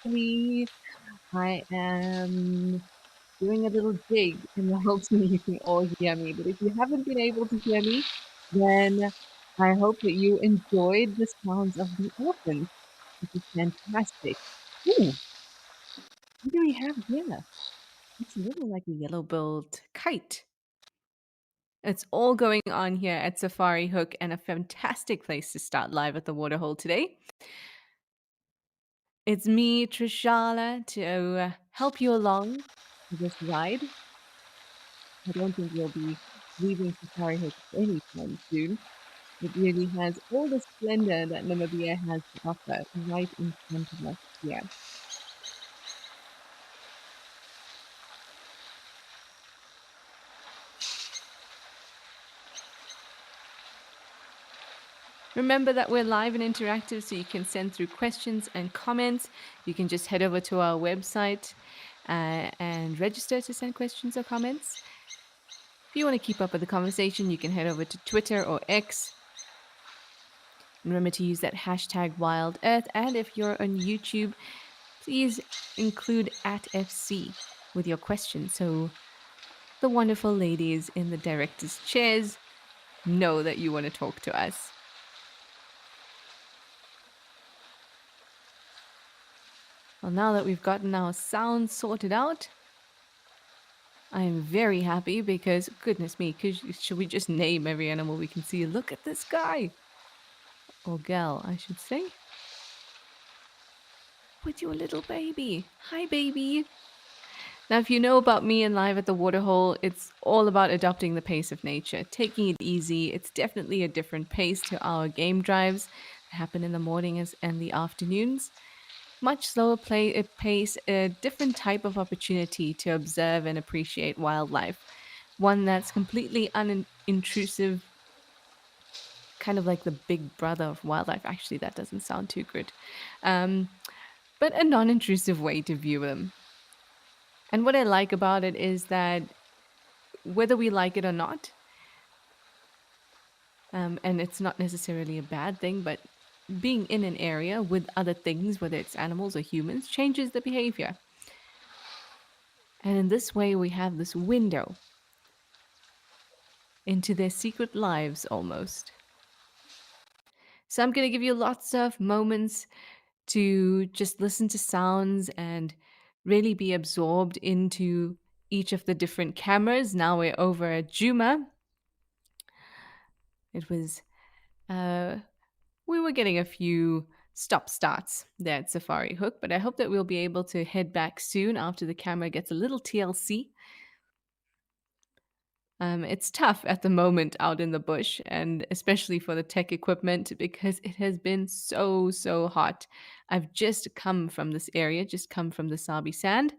Actually, I am doing a little jig in the hopes that you can all hear me. But if you haven't been able to hear me, then I hope that you enjoyed the sounds of the elephant, which is fantastic. Ooh, what do we have here? It's a little like a yellow-billed kite. It's all going on here at Safari Hook and a fantastic place to start live at the waterhole today. It's me, Trishala, to help you along for this ride. I don't think we'll be leaving Safari Hook anytime soon. It really has all the splendor that Namibia has to offer right in front of us here. Remember that we're live and interactive, so you can send through questions and comments. You can just head over to our website and register to send questions or comments. If you want to keep up with the conversation, you can head over to Twitter or X. Remember to use that hashtag Wild Earth. And if you're on YouTube, please include @FC with your questions so the wonderful ladies in the director's chairs know that you want to talk to us. Well, now that we've gotten our sound sorted out, I am very happy because, goodness me, should we just name every animal we can see? Look at this guy! Or gal, I should say. With your little baby. Hi, baby! Now, if you know about me and Live at the Waterhole, it's all about adopting the pace of nature, taking it easy. It's definitely a different pace to our game drives that happen in the mornings and the afternoons. Much slower pace, a different type of opportunity to observe and appreciate wildlife. One that's completely unintrusive, kind of like the big brother of wildlife. Actually, that doesn't sound too good. But a non intrusive way to view them. And what I like about it is that whether we like it or not, and it's not necessarily a bad thing, but being in an area with other things, whether it's animals or humans, changes the behavior. And in this way, we have this window into their secret lives almost. So I'm going to give you lots of moments to just listen to sounds and really be absorbed into each of the different cameras. Now we're over at Juma. It was, we were getting a few stop starts there at Safari Hook, but I hope that we'll be able to head back soon after the camera gets a little TLC. It's tough at the moment out in the bush, and especially for the tech equipment because it has been so hot. I've just come from this area, just come from the Sabi Sand.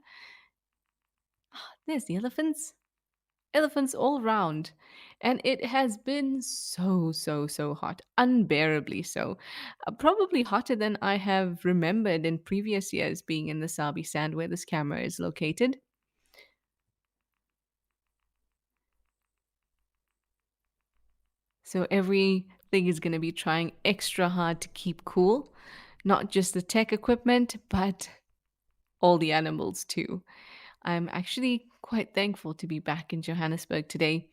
There's the elephants. Elephants all round. And it has been so hot, unbearably so. Probably hotter than I have remembered in previous years being in the Sabi Sand where this camera is located. So everything is going to be trying extra hard to keep cool. Not just the tech equipment, but all the animals too. I'm actually quite thankful to be back in Johannesburg today,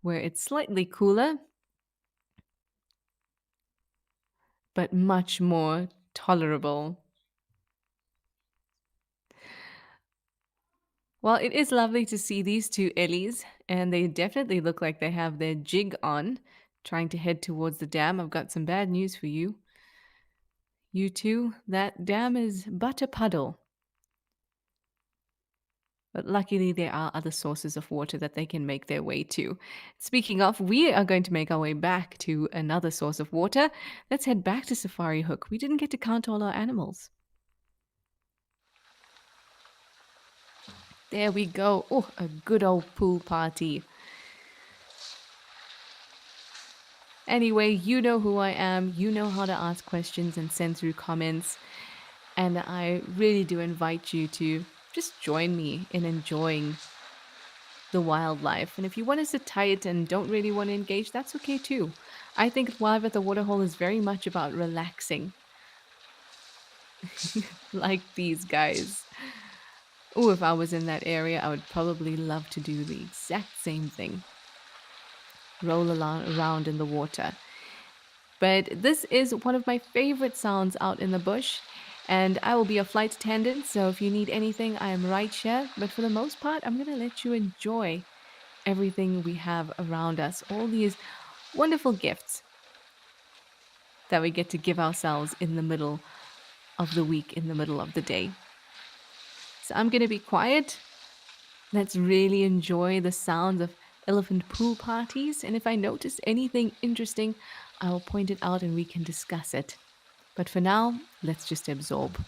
where it's slightly cooler, but much more tolerable. Well, it is lovely to see these two Ellies, and they definitely look like they have their jig on, trying to head towards the dam. I've got some bad news for you. You two, that dam is but a puddle. But luckily, there are other sources of water that they can make their way to. Speaking of, we are going to make our way back to another source of water. Let's head back to Safari Hook. We didn't get to count all our animals. There we go. Oh, a good old pool party. Anyway, you know who I am. You know how to ask questions and send through comments. And I really do invite you to just join me in enjoying the wildlife. And if you want to sit tight and don't really want to engage, that's okay too. I think Live at the Waterhole is very much about relaxing. like these guys. Oh, if I was in that area, I would probably love to do the exact same thing, roll around in the water. But this is one of my favorite sounds out in the bush, and I will be a flight attendant, so if you need anything, I am right here. But for the most part, I'm going to let you enjoy everything we have around us, all these wonderful gifts that we get to give ourselves in the middle of the week, in the middle of the day. So I'm going to be quiet. Let's really enjoy the sounds of elephant pool parties. And if I notice anything interesting, I will point it out and we can discuss it. But for now, let's just absorb.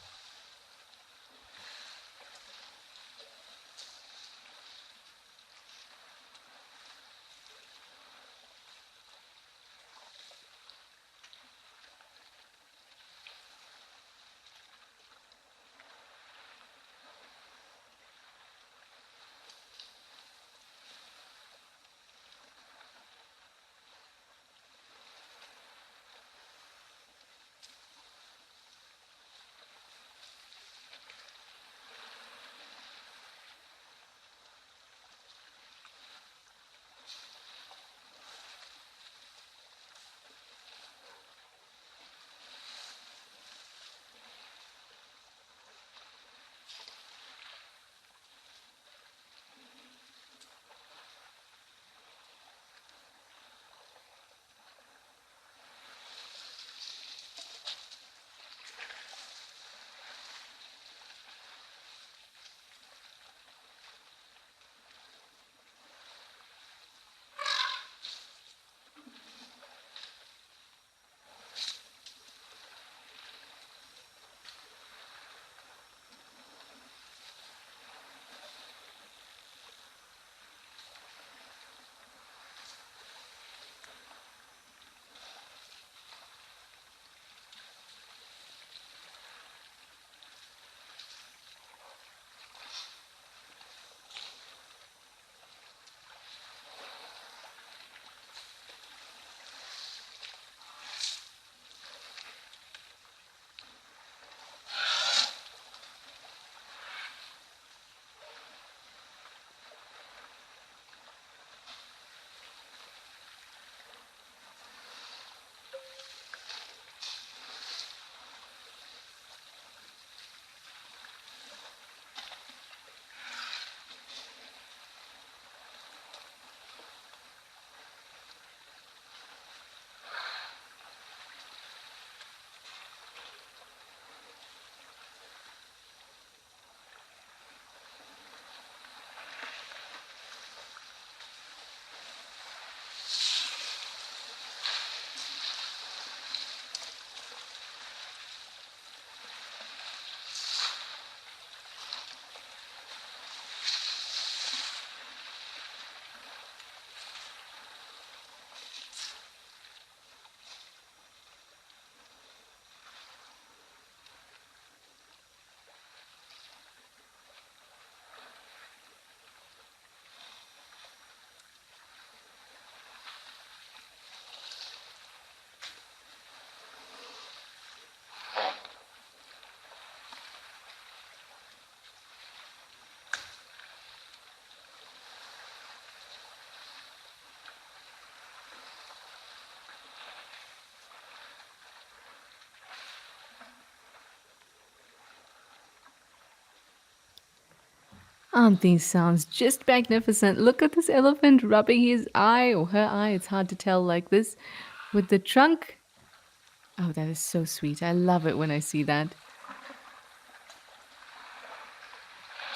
Aren't these sounds just magnificent? Look at this elephant rubbing his eye or her eye. It's hard to tell like this with the trunk. Oh, that is so sweet. I love it when I see that.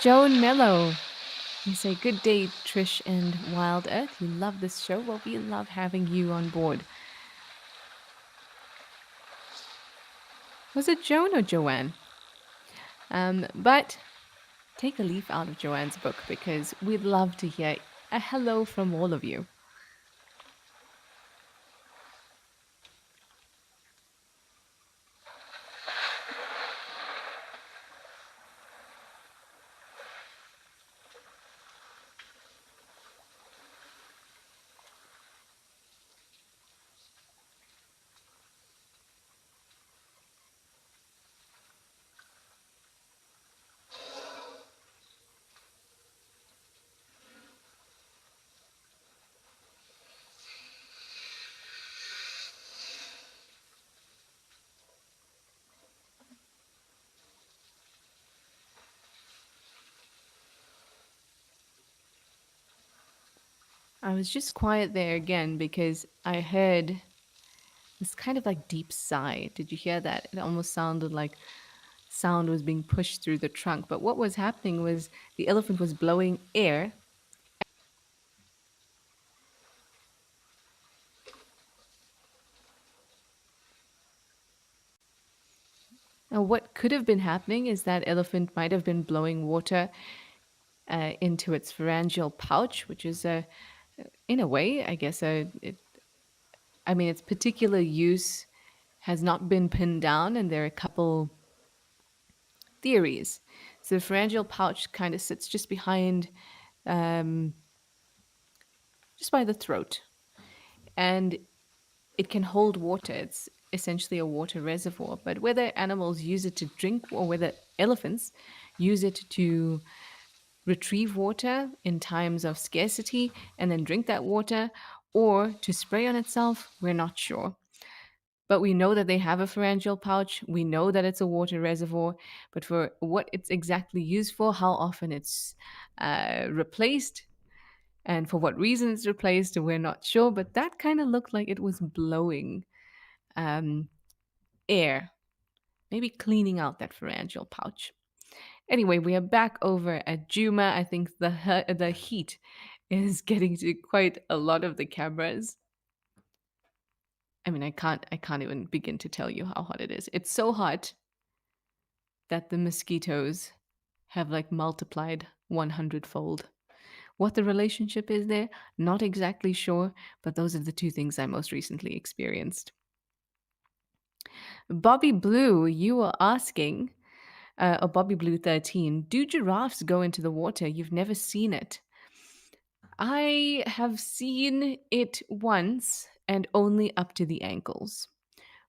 Joan Mello, you say, good day, Trish and Wild Earth. You love this show? Well, we love having you on board. Was it Joan or Joanne? But take a leaf out of Joanne's book because we'd love to hear a hello from all of you. I was just quiet there again because I heard this kind of like deep sigh. Did you hear that? It almost sounded like sound was being pushed through the trunk. But what was happening was the elephant was blowing air. Now, what could have been happening is that elephant might have been blowing water into its pharyngeal pouch, which is in a way, I guess, I mean, its particular use has not been pinned down, and there are a couple theories. So the pharyngeal pouch kind of sits just behind, um, just by the throat, and it can hold water. It's essentially a water reservoir. But whether animals use it to drink or whether elephants use it to retrieve water in times of scarcity and then drink that water or to spray on itself, we're not sure. But we know that they have a pharyngeal pouch. We know that it's a water reservoir. But for what it's exactly used for, how often it's replaced, and for what reason it's replaced, we're not sure. But that kind of looked like it was blowing um, air, maybe cleaning out that pharyngeal pouch. Anyway, we are back over at Juma. I think the heat is getting to quite a lot of the cameras. I mean, I can't even begin to tell you how hot it is. It's so hot that the mosquitoes have like multiplied 100-fold. What the relationship is there, not exactly sure, but those are the two things I most recently experienced. Bobby Blue, you were asking, or Bobby Blue 13, do giraffes go into the water? You've never seen it. I have seen it once and only up to the ankles,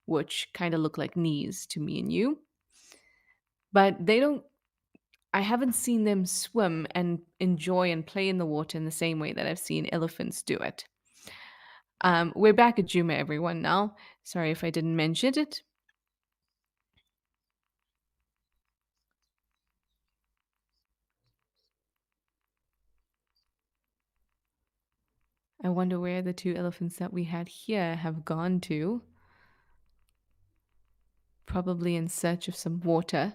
which kind of look like knees to me and you. But they don't, I haven't seen them swim and enjoy and play in the water in the same way that I've seen elephants do it. We're back at Juma, everyone, now. Sorry if I didn't mention it. I wonder where the two elephants that we had here have gone to. Probably in search of some water.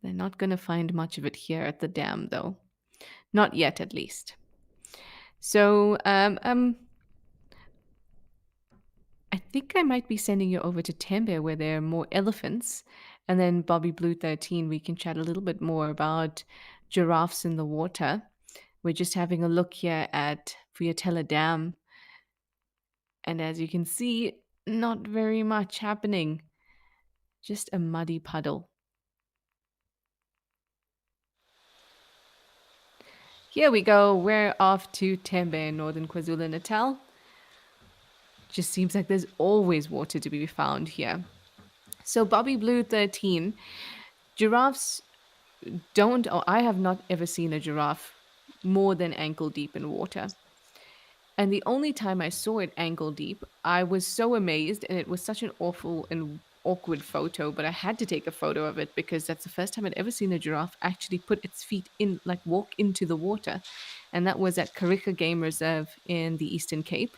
They're not going to find much of it here at the dam, though. Not yet, at least. So, I think I might be sending you over to Tembe where there are more elephants. And then Bobby Blue 13, we can chat a little bit more about giraffes in the water. We're just having a look here at Friatella Dam. And as you can see, not very much happening. Just a muddy puddle. Here we go. We're off to Tembe in northern KwaZulu Natal. Just seems like there's always water to be found here. So, Bobby Blue 13, giraffes don't, or I have not ever seen a giraffe more than ankle deep in water. And the only time I saw it ankle deep, I was so amazed, and it was such an awful and awkward photo, but I had to take a photo of it because that's the first time I'd ever seen a giraffe actually put its feet in, like walk into the water. And that was at Kariga Game Reserve in the Eastern Cape.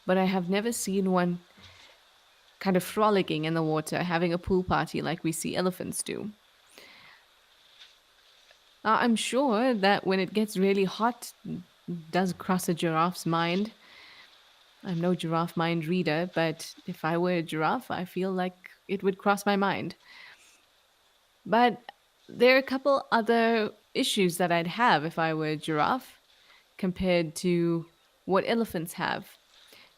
But I have never seen one kind of frolicking in the water, having a pool party like we see elephants do. I'm sure that when it gets really hot, it does cross a giraffe's mind. I'm no giraffe mind reader, but if I were a giraffe, I feel like it would cross my mind. But there are a couple other issues that I'd have if I were a giraffe compared to what elephants have.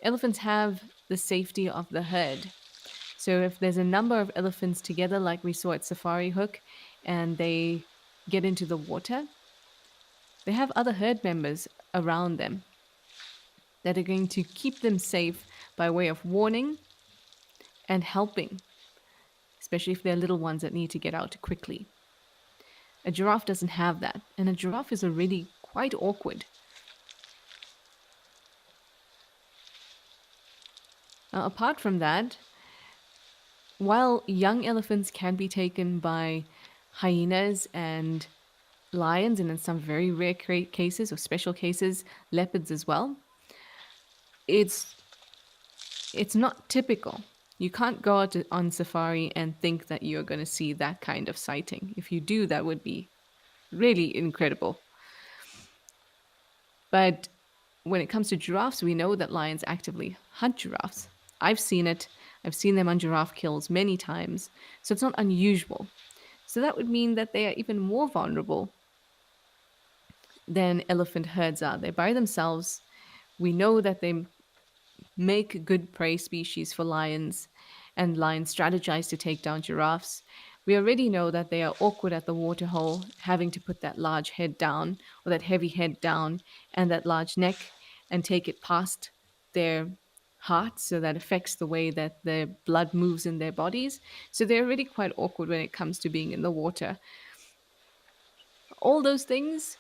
Elephants have the safety of the herd. So if there's a number of elephants together, like we saw at Safari Hook, and they get into the water, they have other herd members around them that are going to keep them safe by way of warning and helping, especially if they're little ones that need to get out quickly. A giraffe doesn't have that, and a giraffe is already quite awkward. Now, apart from that, while young elephants can be taken by hyenas and lions, and in some very rare cases or special cases, leopards as well. It's it's not typical. You can't go out on safari and think that you're going to see that kind of sighting. If you do, that would be really incredible. But when it comes to giraffes, we know that lions actively hunt giraffes. I've seen it. I've seen them on giraffe kills many times. So it's not unusual. So that would mean that they are even more vulnerable than elephant herds are. They're by themselves. We know that they make good prey species for lions, and lions strategize to take down giraffes. We already know that they are awkward at the waterhole, having to put that large head down or that heavy head down and that large neck and take it past their heart, so that affects the way that the blood moves in their bodies. So they're already quite awkward when it comes to being in the water. All those things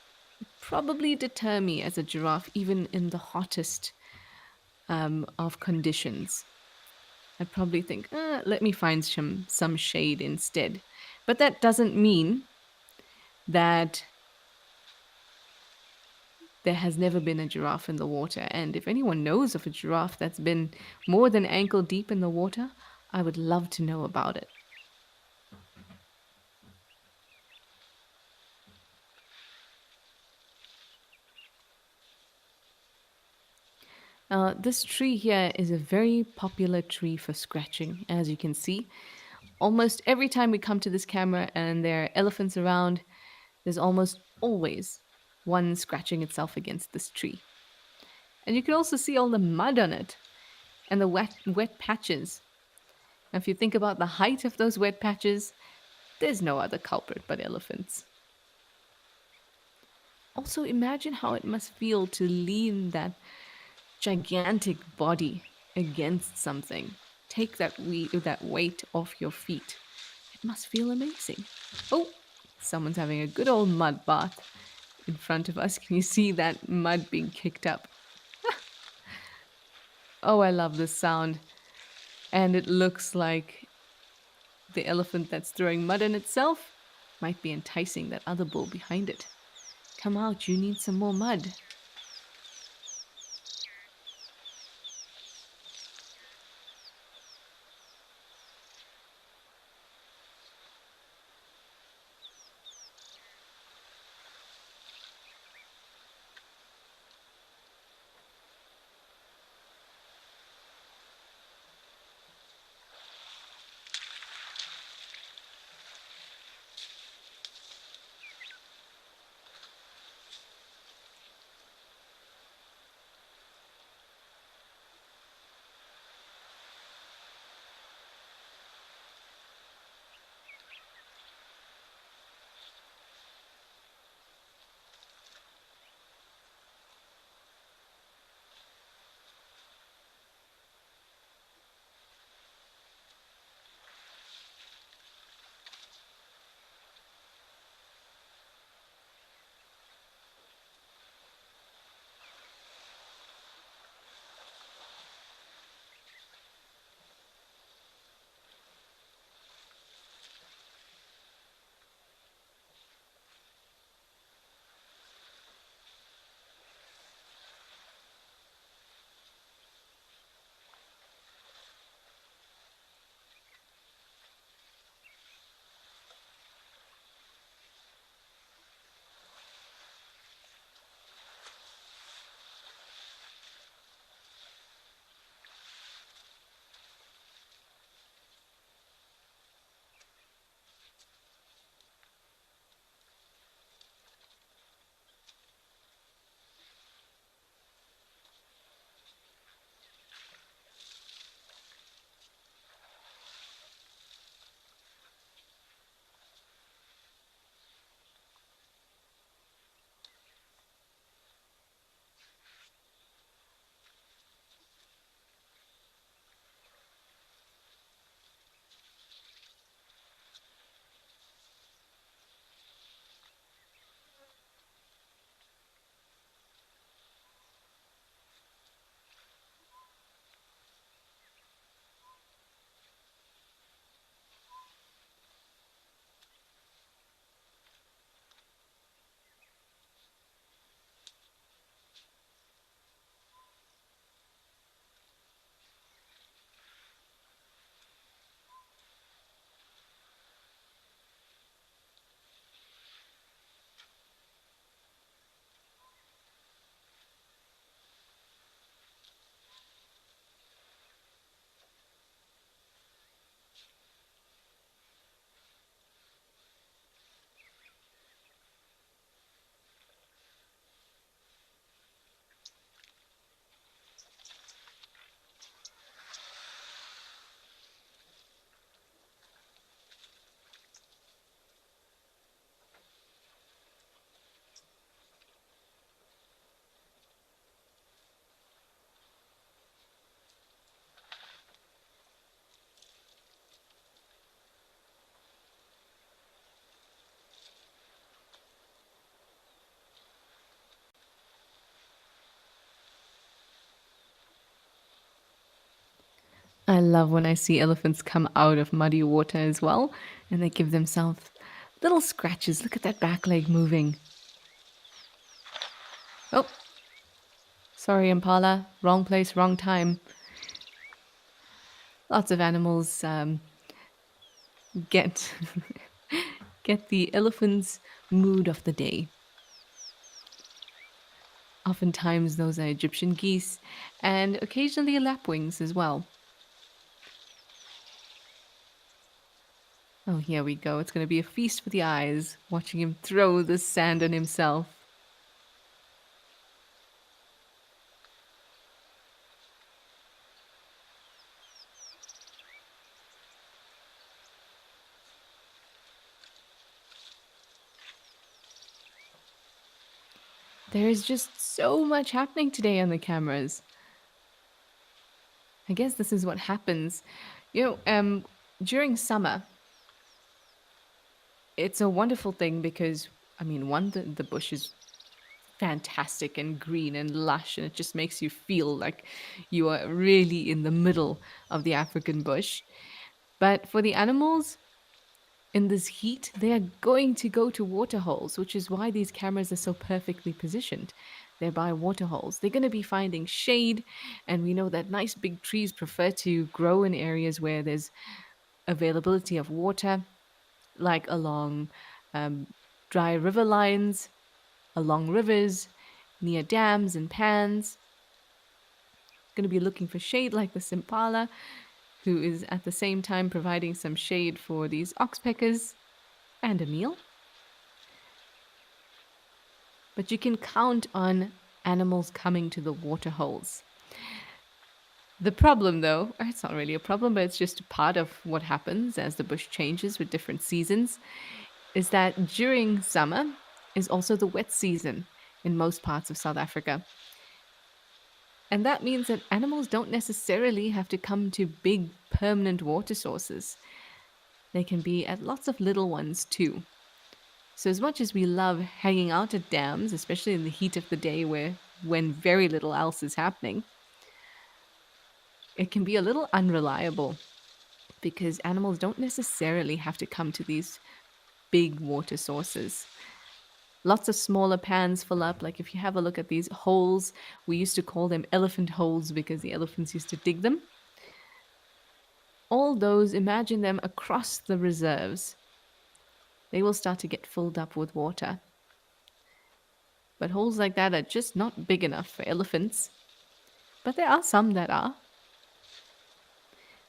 probably deter me as a giraffe, even in the hottest of conditions. I'd probably think, let me find some shade instead. But that doesn't mean that there has never been a giraffe in the water. And if anyone knows of a giraffe that's been more than ankle deep in the water, I would love to know about it. This tree here is a very popular tree for scratching, as you can see. Almost every time we come to this camera and there are elephants around, there's almost always one scratching itself against this tree. And you can also see all the mud on it and the wet patches. Now, if you think about the height of those wet patches, there's no other culprit but elephants. Also, imagine how it must feel to lean that gigantic body against something. Take that weight off your feet. It must feel amazing. Oh, someone's having a good old mud bath in front of us. Can you see that mud being kicked up? Oh, I love this sound. And it looks like the elephant that's throwing mud in itself might be enticing that other bull behind it. Come out, you need some more mud. I love when I see elephants come out of muddy water as well, and they give themselves little scratches. Look at that back leg moving. Oh, sorry, Impala. Wrong place, wrong time. Lots of animals get get the elephant's mood of the day. Oftentimes, those are Egyptian geese, and occasionally lapwings as well. Oh, here we go. It's going to be a feast for the eyes, watching him throw the sand on himself. There is just so much happening today on the cameras. I guess this is what happens. You know, during summer, it's a wonderful thing because, I mean, one, the bush is fantastic and green and lush, and it just makes you feel like you are really in the middle of the African bush. But for the animals, in this heat, they are going to go to waterholes, which is why these cameras are so perfectly positioned. They're by waterholes. They're going to be finding shade, and we know that nice big trees prefer to grow in areas where there's availability of water, like along um, dry river lines, along rivers, near dams and pans. Going to be looking for shade like the Simpala, who is at the same time providing some shade for these oxpeckers and a meal. But you can count on animals coming to the water holes. The problem, though, it's not really a problem, but it's just a part of what happens as the bush changes with different seasons, is that during summer is also the wet season in most parts of South Africa. And that means that animals don't necessarily have to come to big permanent water sources. They can be at lots of little ones too. So as much as we love hanging out at dams, especially in the heat of the day when very little else is happening, it can be a little unreliable because animals don't necessarily have to come to these big water sources. Lots of smaller pans fill up. Like if you have a look at these holes, we used to call them elephant holes because the elephants used to dig them. All those, imagine them across the reserves. They will start to get filled up with water. But holes like that are just not big enough for elephants. But there are some that are,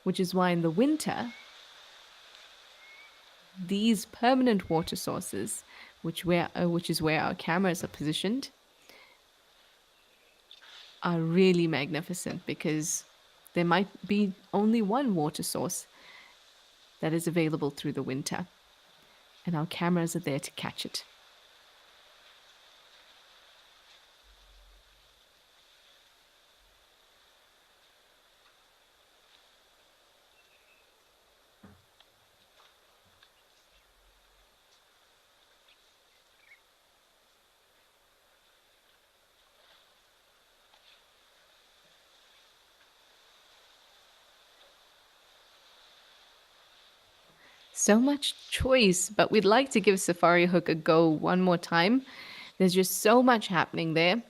which is why in the winter, these permanent water sources, which is where our cameras are positioned, are really magnificent because there might be only one water source that is available through the winter, and our cameras are there to catch it. So much choice, but we'd like to give Safari Hook a go one more time. There's just so much happening there.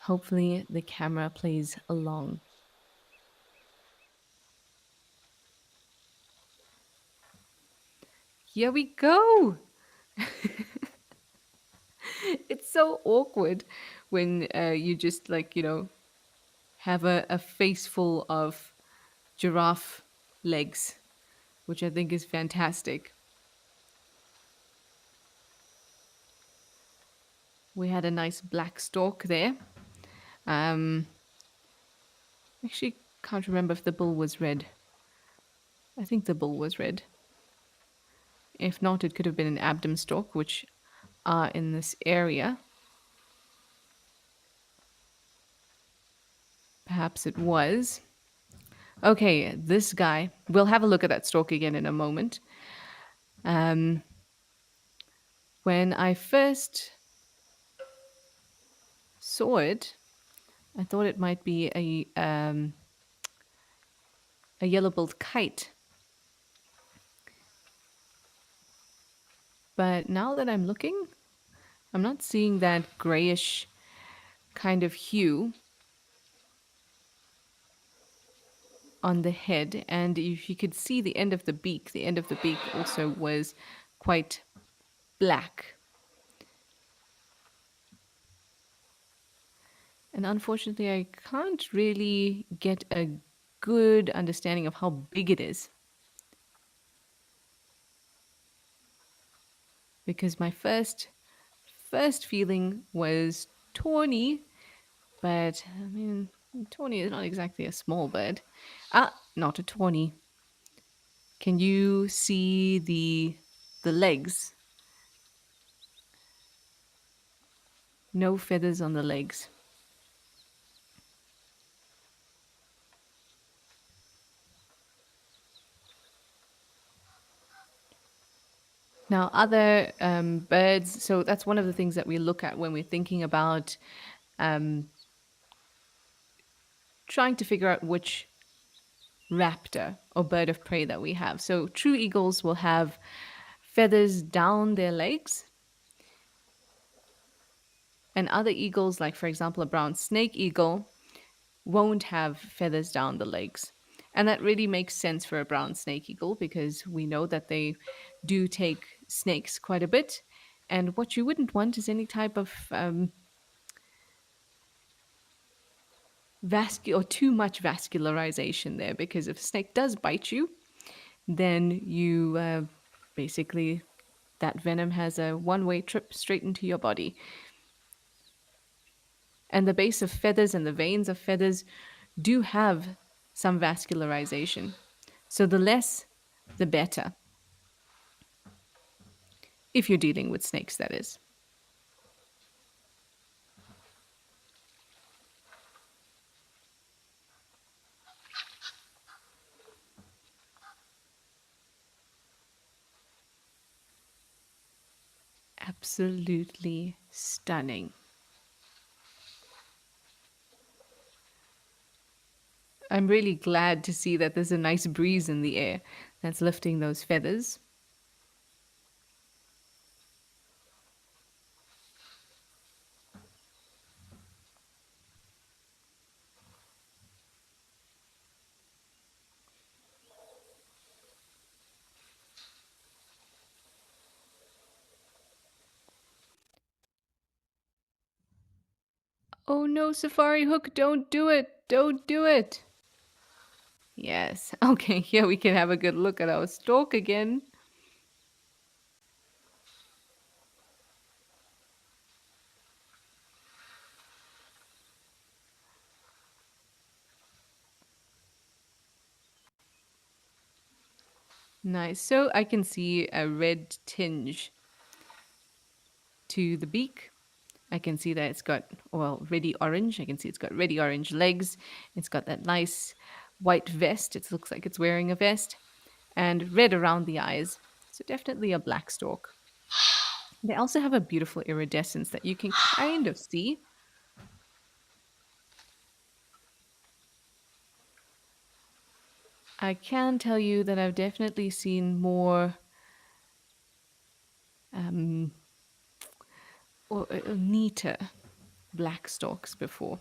Hopefully, the camera plays along. Here we go. It's so awkward when you just have a face full of giraffe legs, which I think is fantastic. We had a nice black stork there. Um, Actually, can't remember if the bull was red. I think the bull was red. If not, it could have been an abdom stork, which are in this area. Perhaps it was. Okay, this guy. We'll have a look at that stork again in a moment. Um, when I first saw it, I thought it might be a yellow-billed kite. But now that I'm looking, I'm not seeing that grayish kind of hue on the head. And if you could see the end of the beak also was quite black. And unfortunately, I can't really get a good understanding of how big it is. Because my first feeling was tawny, but I mean, tawny is not exactly a small bird. Ah, not a tawny. Can you see the legs? No feathers on the legs. Now, other birds, so that's one of the things that we look at when we're thinking about um, trying to figure out which raptor or bird of prey that we have. So, true eagles will have feathers down their legs, and other eagles, like for example, a brown snake eagle, won't have feathers down the legs. And that really makes sense for a brown snake eagle because we know that they do take snakes quite a bit. And what you wouldn't want is any type of or too much vascularization there, because if a snake does bite you, then you basically, that venom has a one-way trip straight into your body. And the base of feathers and the veins of feathers do have some vascularization. So the less, the better, if you're dealing with snakes, that is. Absolutely stunning. I'm really glad to see that there's a nice breeze in the air that's lifting those feathers. Oh no, Safari Hook, don't do it! Don't do it! Yes. Okay, here we can have a good look at our stalk again. Nice. So I can see a red tinge to the beak. I can see that it's got, well, reddy orange. I can see it's got reddy orange legs. It's got that nice white vest. It looks like it's wearing a vest. And red around the eyes. So definitely a black stork. They also have a beautiful iridescence that you can kind of see. I can tell you that I've definitely seen more um, or neater black storks before.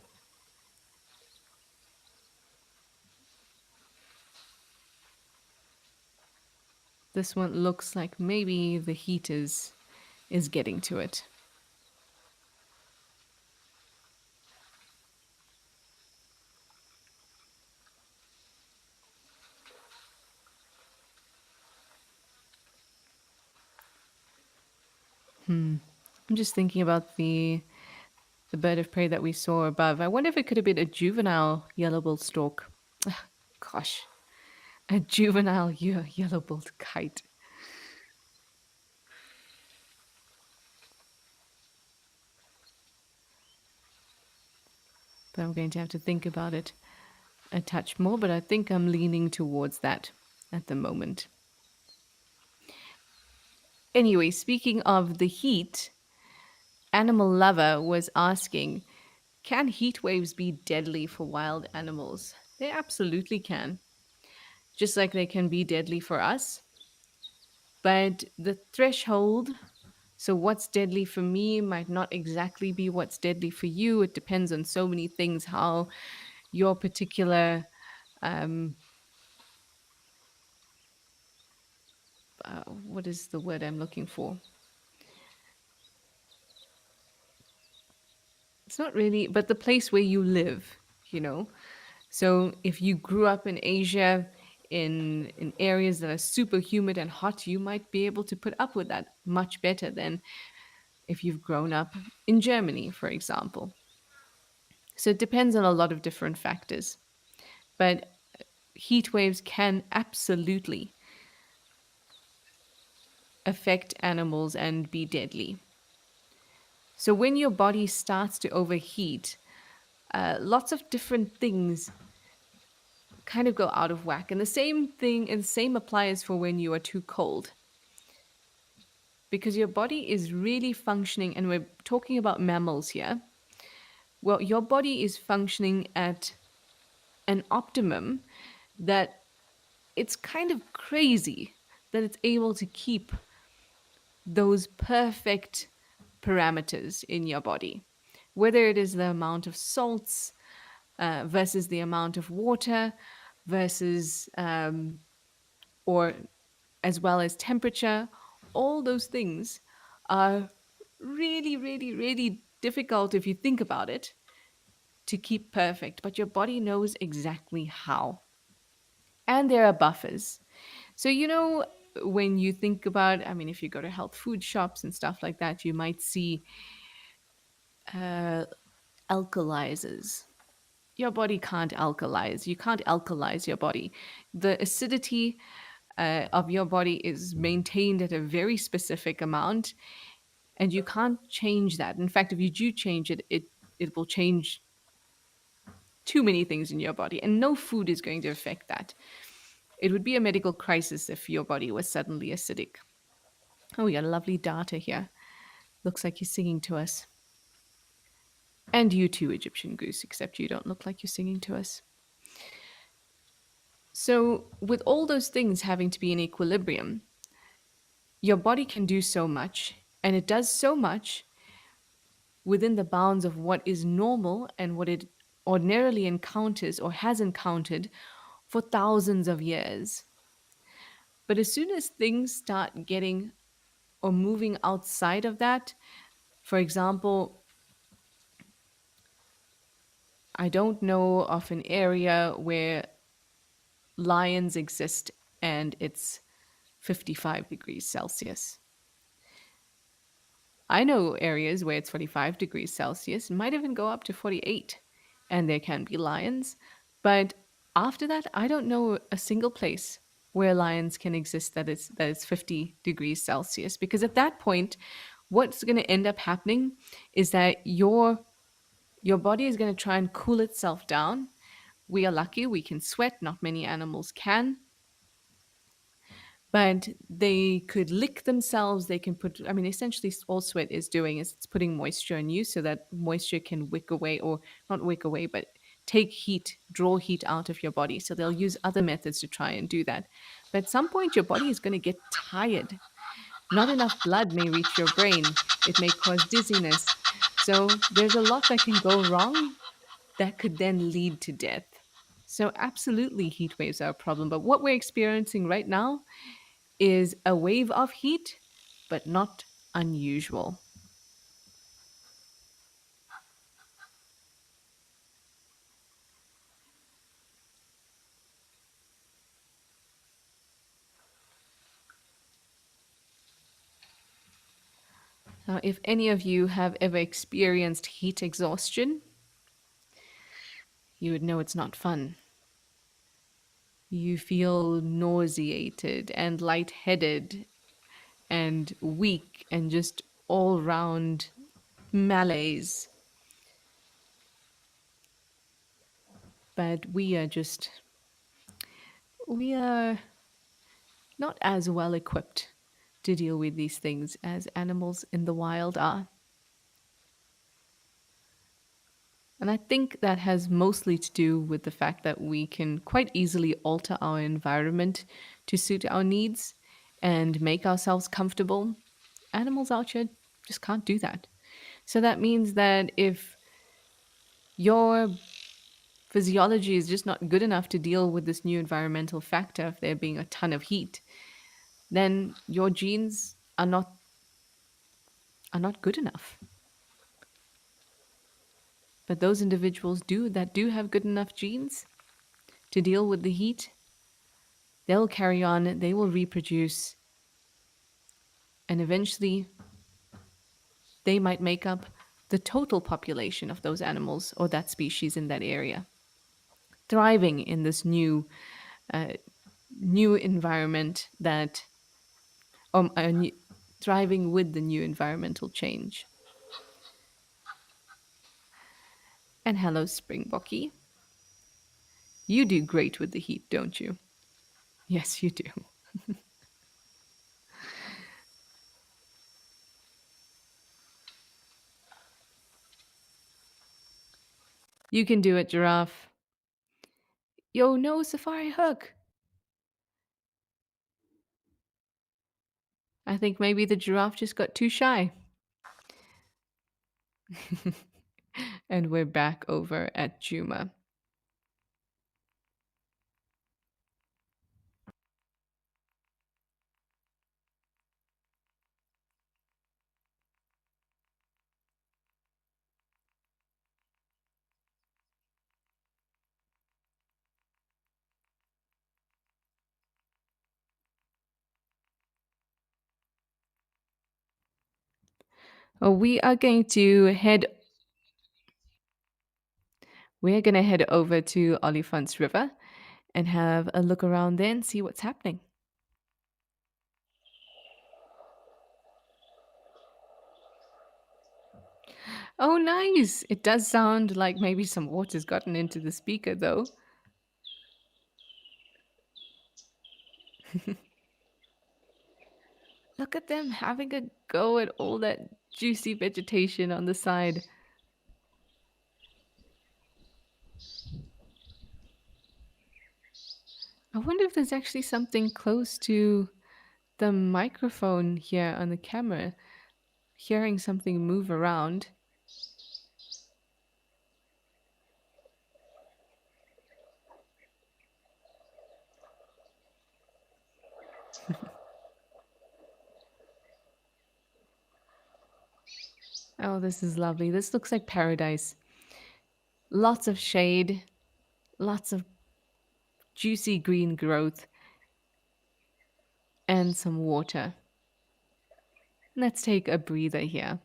This one looks like maybe the heat is getting to it. I'm just thinking about the bird of prey that we saw above. I wonder if it could have been a juvenile yellow-billed stork. Gosh, a juvenile yellow-billed kite. But I'm going to have to think about it a touch more, but I think I'm leaning towards that at the moment. Anyway, speaking of the heat, Animal Lover was asking, can heat waves be deadly for wild animals? They absolutely can. just like they can be deadly for us. But the threshold, so what's deadly for me might not exactly be what's deadly for you. It depends on so many things, how your particular, um, what is the word I'm looking for? It's not really, but the place where you live, you know? So if you grew up in Asia, in areas that are super humid and hot, you might be able to put up with that much better than if you've grown up in Germany, for example. So it depends on a lot of different factors. But heat waves can absolutely affect animals and be deadly. So when your body starts to overheat, lots of different things kind of go out of whack. And the same thing and the same applies for when you are too cold. Because your body is really functioning, and we're talking about mammals here. Well, your body is functioning at an optimum that it's kind of crazy that it's able to keep those perfect parameters in your body, whether it is the amount of salts versus the amount of water versus or as well as temperature. All those things are really, really, really difficult if you think about it to keep perfect, but your body knows exactly how. And there are buffers. So, when you think about, I mean, if you go to health food shops and stuff like that, you might see uh, alkalizers. Your body can't alkalize. You can't alkalize your body. The acidity of your body is maintained at a very specific amount, and you can't change that. In fact, if you do change it, it will change too many things in your body, and no food is going to affect that. It would be a medical crisis if your body was suddenly acidic. Oh, we got a lovely data here. Looks like you're singing to us. And you too, Egyptian goose, except you don't look like you're singing to us. So, with all those things having to be in equilibrium, your body can do so much, and it does so much within the bounds of what is normal and what it ordinarily encounters or has encountered for thousands of years. But as soon as things start getting or moving outside of that, for example, I don't know of an area where lions exist and it's 55 degrees Celsius. I know areas where it's 45 degrees Celsius, might even go up to 48, and there can be lions. But after that, I don't know a single place where lions can exist that is 50 degrees Celsius. Because at that point, what's going to end up happening is that your body is going to try and cool itself down. We are lucky we can sweat, not many animals can, but they could lick themselves. They can put, I mean, essentially all sweat is doing is it's putting moisture in you so that moisture can wick away, or not wick away, but take heat, draw heat out of your body. So they'll use other methods to try and do that. But at some point, your body is going to get tired. Not enough blood may reach your brain. It may cause dizziness. So there's a lot that can go wrong that could then lead to death. So, absolutely, heat waves are a problem. But what we're experiencing right now is a wave of heat, but not unusual. Now, if any of you have ever experienced heat exhaustion, you would know it's not fun. You feel nauseated and lightheaded and weak and just all round malaise. But we are not as well equipped to deal with these things as animals in the wild are. And I think that has mostly to do with the fact that we can quite easily alter our environment to suit our needs and make ourselves comfortable. Animals out here just can't do that. So that means that if your physiology is just not good enough to deal with this new environmental factor of there being a ton of heat, then your genes are not good enough. But those individuals do have good enough genes to deal with the heat, they'll carry on, they will reproduce, and eventually they might make up the total population of those animals or that species in that area, thriving in this uh, new environment that um, uh, new, thriving with the new environmental change. And hello, Springboky. You do great with the heat, don't you? Yes, you do. You can do it, giraffe. Yo, no, Safari Hook. I think maybe the giraffe just got too shy. And we're back over at Juma. We are going to head over to Oliphant's River and have a look around there and see what's happening. Oh, nice! It does sound like maybe some water's gotten into the speaker, though. Look at them having a go at all that juicy vegetation on the side. I wonder if there's actually something close to the microphone here on the camera. Hearing something move around. Oh, this is lovely. This looks like paradise. Lots of shade, lots of juicy green growth, and some water. Let's take a breather here.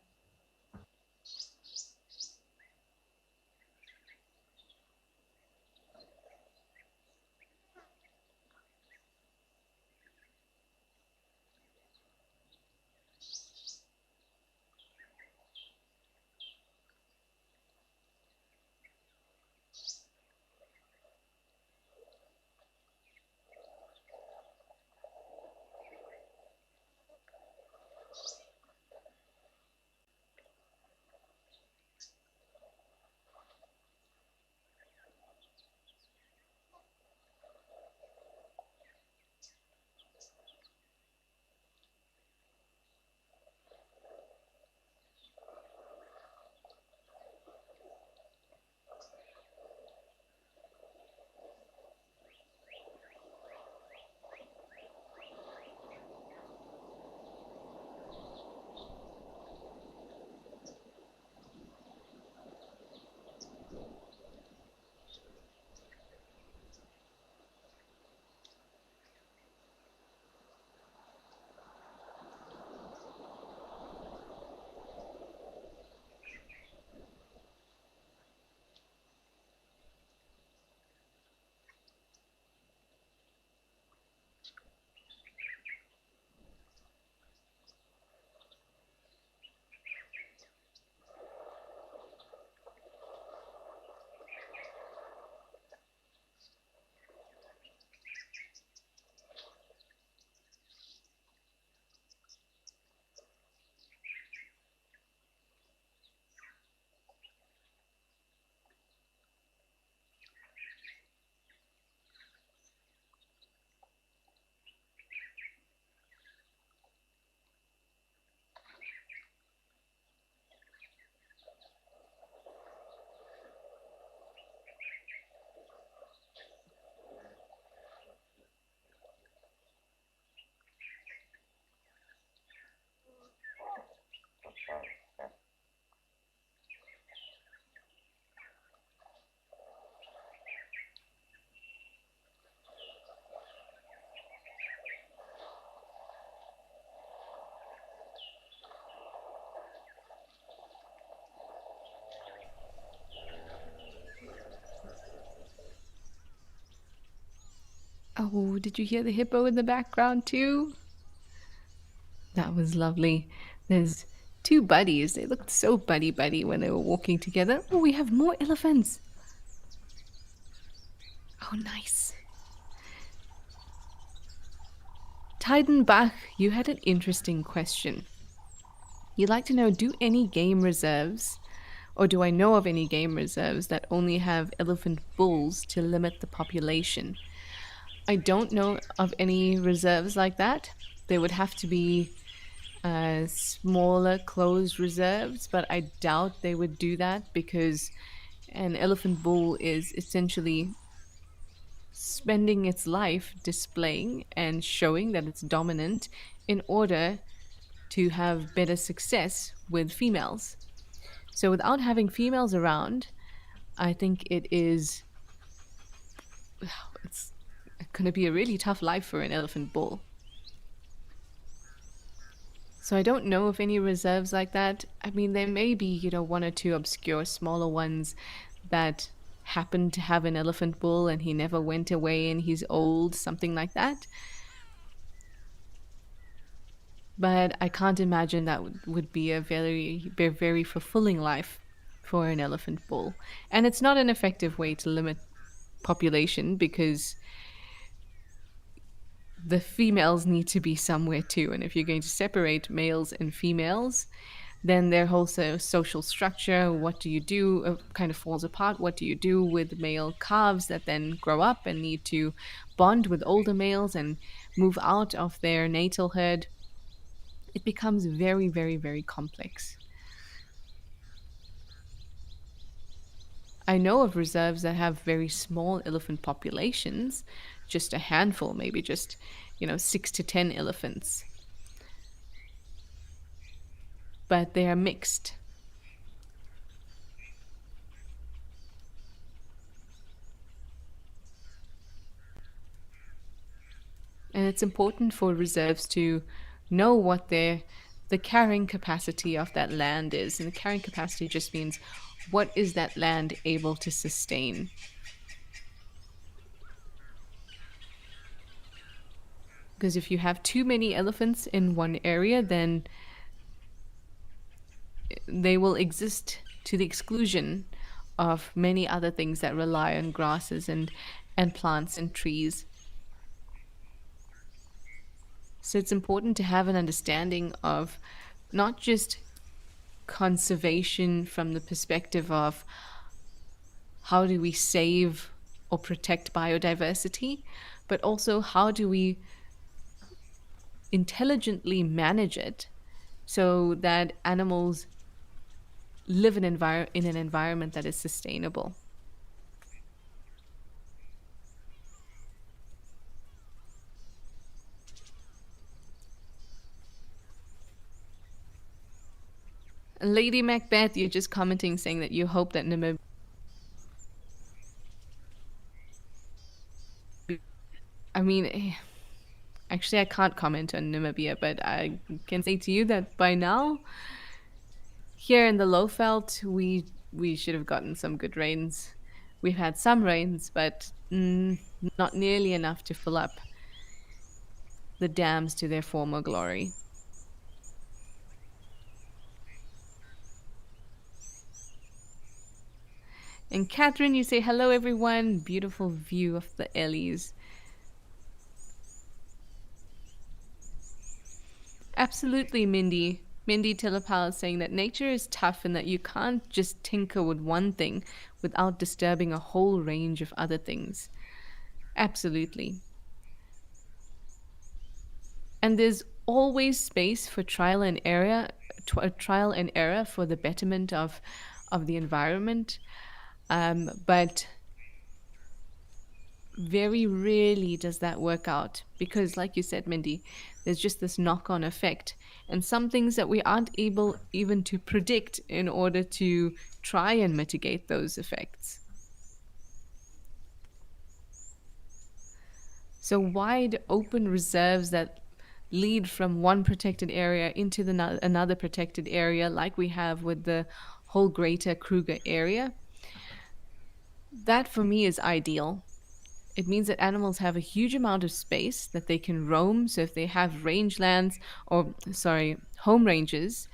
Oh, did you hear the hippo in the background too? That was lovely. There's two buddies. They looked so buddy buddy when they were walking together. Oh, we have more elephants. Oh, nice. Bach, you had an interesting question. You'd like to know, do any game reserves, or do I know of any game reserves that only have elephant bulls to limit the population? I don't know of any reserves like that. They would have to be smaller, closed reserves, but I doubt they would do that because an elephant bull is essentially spending its life displaying and showing that it's dominant in order to have better success with females. So without having females around, I think it's going to be a really tough life for an elephant bull. So I don't know of any reserves like that. I mean, there may be, one or two obscure smaller ones that happen to have an elephant bull and he never went away and he's old, something like that. But I can't imagine that would be a very fulfilling life for an elephant bull. And it's not an effective way to limit population because the females need to be somewhere too. And if you're going to separate males and females, then their whole social structure, what do you do, kind of falls apart. What do you do with male calves that then grow up and need to bond with older males and move out of their natal herd? It becomes very, very, very complex. I know of reserves that have very small elephant populations, just a handful, maybe just, 6 to 10 elephants. But they are mixed. And it's important for reserves to know what the carrying capacity of that land is. And the carrying capacity just means what is that land able to sustain? Because if you have too many elephants in one area, then they will exist to the exclusion of many other things that rely on grasses and plants and trees. So it's important to have an understanding of not just conservation from the perspective of how do we save or protect biodiversity, but also how do we intelligently manage it so that animals live in an environment that is sustainable. Lady Macbeth, you're just commenting saying that you hope that Namibia. I mean, actually, I can't comment on Namibia, but I can say to you that by now, here in the Lowveld, we should have gotten some good rains. We've had some rains, but not nearly enough to fill up the dams to their former glory. And Catherine, you say hello, everyone. Beautiful view of the Ellies. Absolutely, Mindy. Mindy Telepal is saying that nature is tough and that you can't just tinker with one thing without disturbing a whole range of other things. Absolutely. And there's always space for trial and error for the betterment of the environment. But very rarely does that work out because, like you said, Mindy, there's just this knock-on effect and some things that we aren't able even to predict in order to try and mitigate those effects. So wide open reserves that lead from one protected area into another protected area, like we have with the whole greater Kruger area, that for me is ideal. It means that animals have a huge amount of space that they can roam. So if they have rangelands, or sorry, home ranges,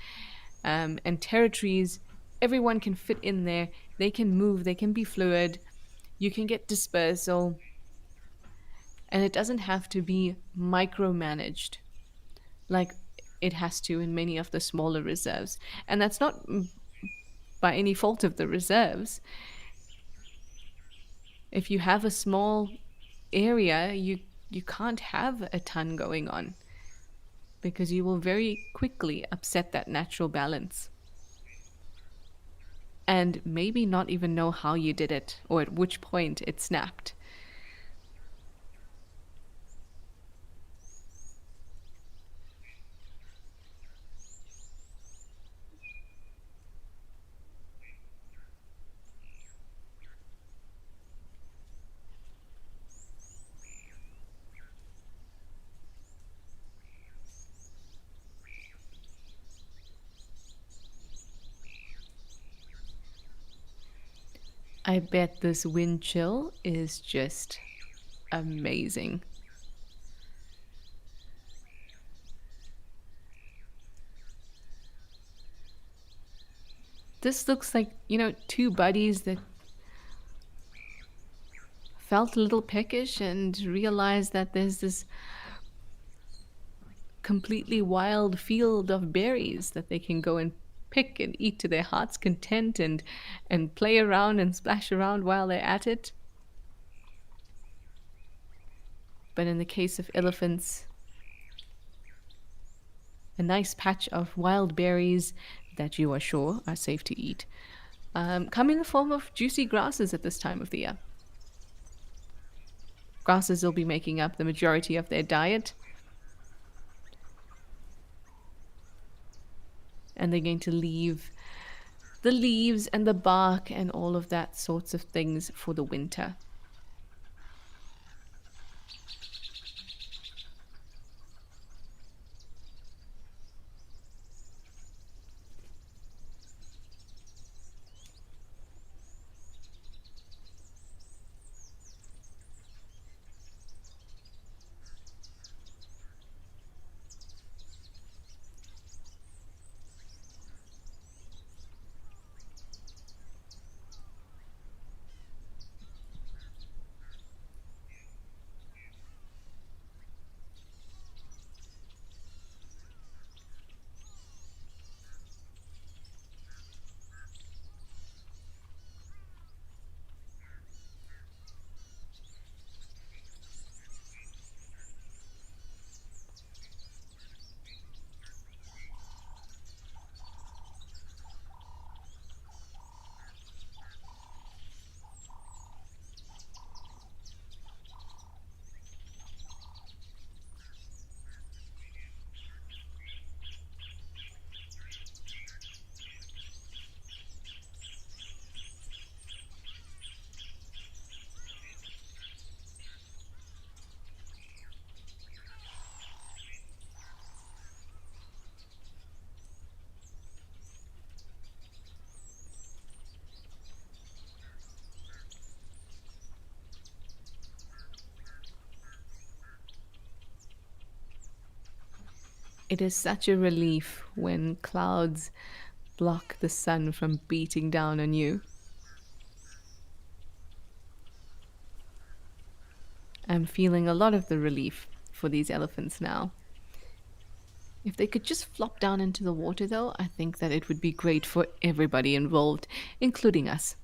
and territories, everyone can fit in there. They can move, they can be fluid. You can get dispersal, and it doesn't have to be micromanaged like it has to in many of the smaller reserves. And that's not by any fault of the reserves. If you have a small area, you can't have a ton going on because you will very quickly upset that natural balance and maybe not even know how you did it or at which point it snapped. I bet this wind chill is just amazing. This looks like, two buddies that felt a little peckish and realized that there's this completely wild field of berries that they can go and pick and eat to their heart's content and play around and splash around while they're at it. But in the case of elephants, a nice patch of wild berries that you are sure are safe to eat come in the form of juicy grasses at this time of the year. Grasses will be making up the majority of their diet, and they're going to leave the leaves and the bark and all of that sorts of things for the winter. It is such a relief when clouds block the sun from beating down on you. I'm feeling a lot of the relief for these elephants now. If they could just flop down into the water, though, I think that it would be great for everybody involved, including us.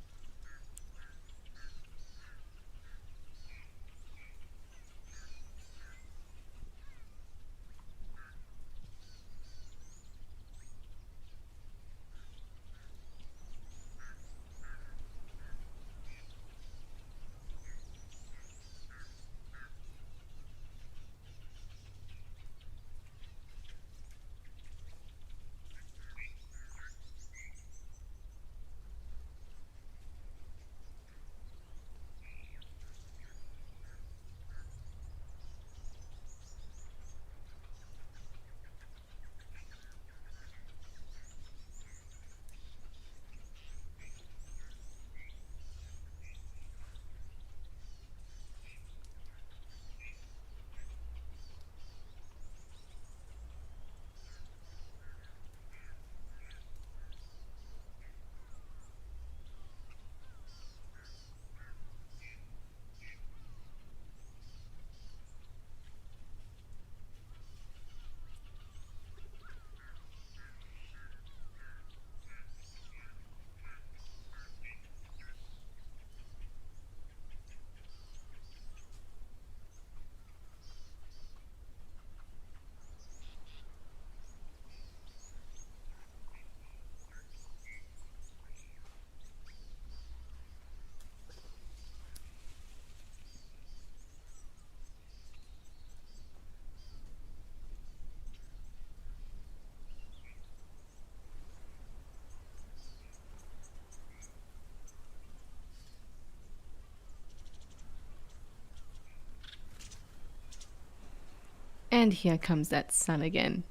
And here comes that sun again.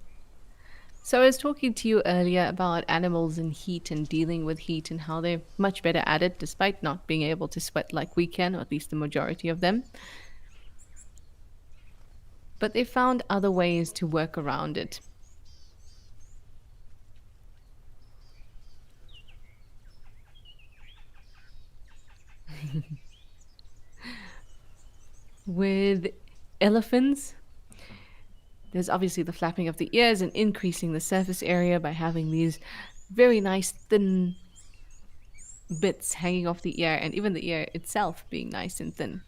So I was talking to you earlier about animals and heat and dealing with heat and how they're much better at it despite not being able to sweat like we can, or at least the majority of them. But they found other ways to work around it. With elephants, there's obviously the flapping of the ears and increasing the surface area by having these very nice thin bits hanging off the ear, and even the ear itself being nice and thin.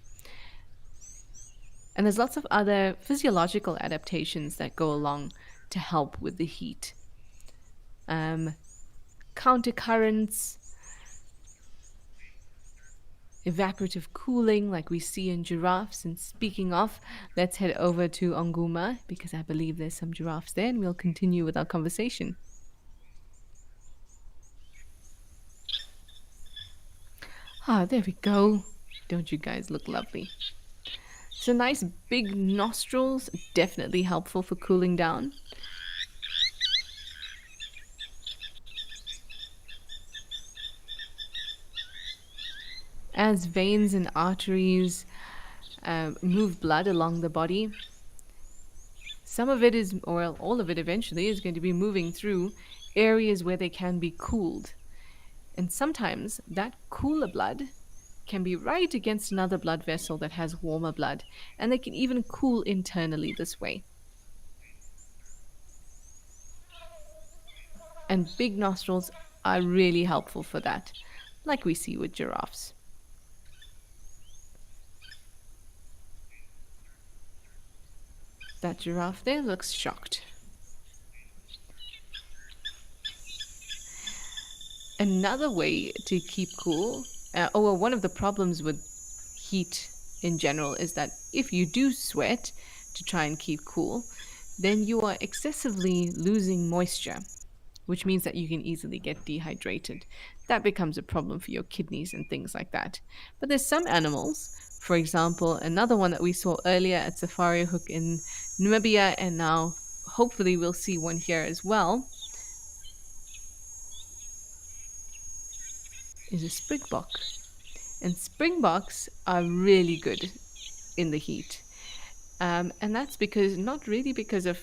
And there's lots of other physiological adaptations that go along to help with the heat. Um, Countercurrents, evaporative cooling, like we see in giraffes. And speaking of, let's head over to Onguma because I believe there's some giraffes there, and we'll continue with our conversation. Ah, there we go. Don't you guys look lovely? So nice big nostrils, definitely helpful for cooling down. As veins and arteries move blood along the body, some of it is, or all of it eventually, is going to be moving through areas where they can be cooled. And sometimes that cooler blood can be right against another blood vessel that has warmer blood, and they can even cool internally this way. And big nostrils are really helpful for that, like we see with giraffes. That giraffe there looks shocked. Another way to keep cool, well, one of the problems with heat in general is that if you do sweat to try and keep cool, then you are excessively losing moisture, which means that you can easily get dehydrated. That becomes a problem for your kidneys and things like that. But there's some animals, for example, another one that we saw earlier at Safari Hook in Namibia, and now hopefully we'll see one here as well, is a springbok. And springboks are really good in the heat. And that's because, not really because of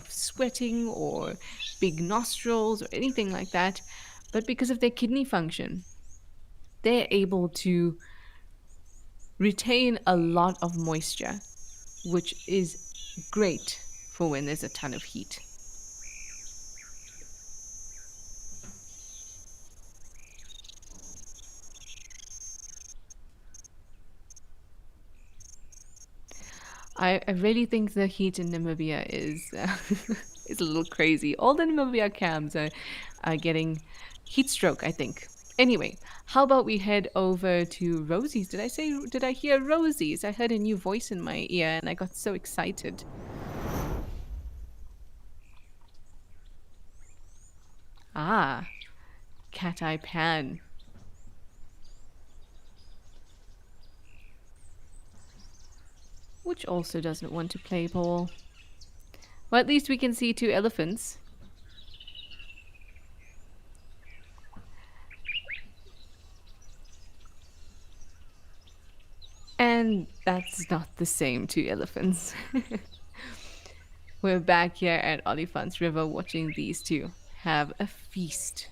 sweating or big nostrils or anything like that, but because of their kidney function. They're able to retain a lot of moisture, which is great for when there's a ton of heat. I really think the heat in Namibia is is a little crazy. All the Namibia cams are getting heat stroke, I think. Anyway, how about we head over to Rosie's? Did I hear Rosie's? I heard a new voice in my ear and I got so excited. Ah, Cat Eye Pan. Which also doesn't want to play ball. Well, at least we can see two elephants. And that's not the same two elephants. We're back here at Oliphant's River watching these two have a feast.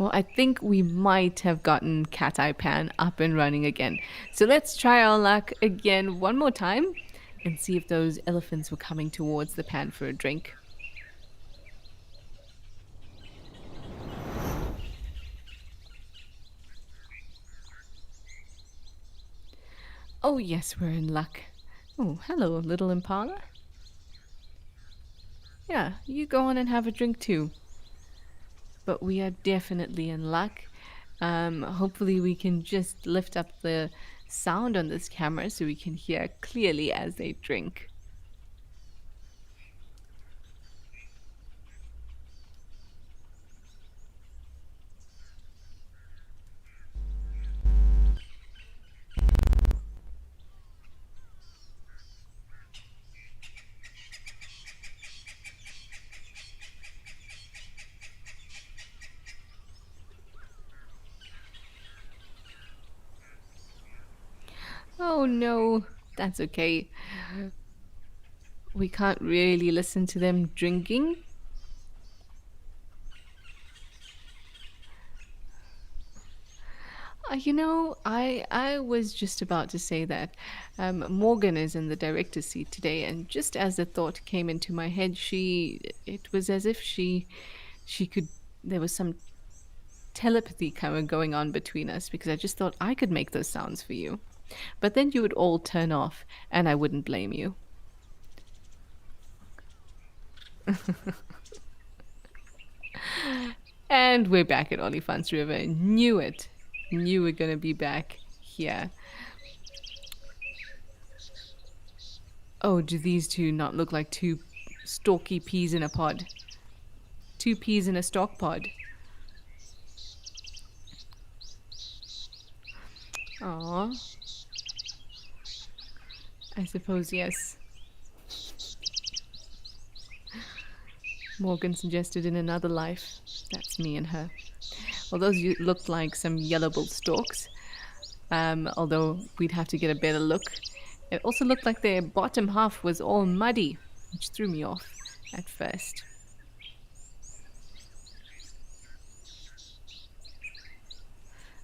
Well, I think we might have gotten Cat Eye Pan up and running again. So let's try our luck again one more time and see if those elephants were coming towards the pan for a drink. Oh, yes, we're in luck. Oh, hello, little Impala. Yeah, you go on and have a drink too. But we are definitely in luck. Hopefully, we can just lift up the sound on this camera so we can hear clearly as they drink. Oh no, that's okay. We can't really listen to them drinking. I was just about to say that Morgan is in the director's seat today, and just as the thought came into my head, it was as if she could. There was some telepathy kind of going on between us because I just thought I could make those sounds for you, but then you would all turn off, and I wouldn't blame you. And we're back at Olifants River. Knew it. Knew we're gonna be back here. Oh, do these two not look like two stalky peas in a pod? Two peas in a stalk pod. Aw. I suppose yes. Morgan suggested in another life. That's me and her. Well, those looked like some yellow-billed storks. Although we'd have to get a better look. It also looked like their bottom half was all muddy, which threw me off at first.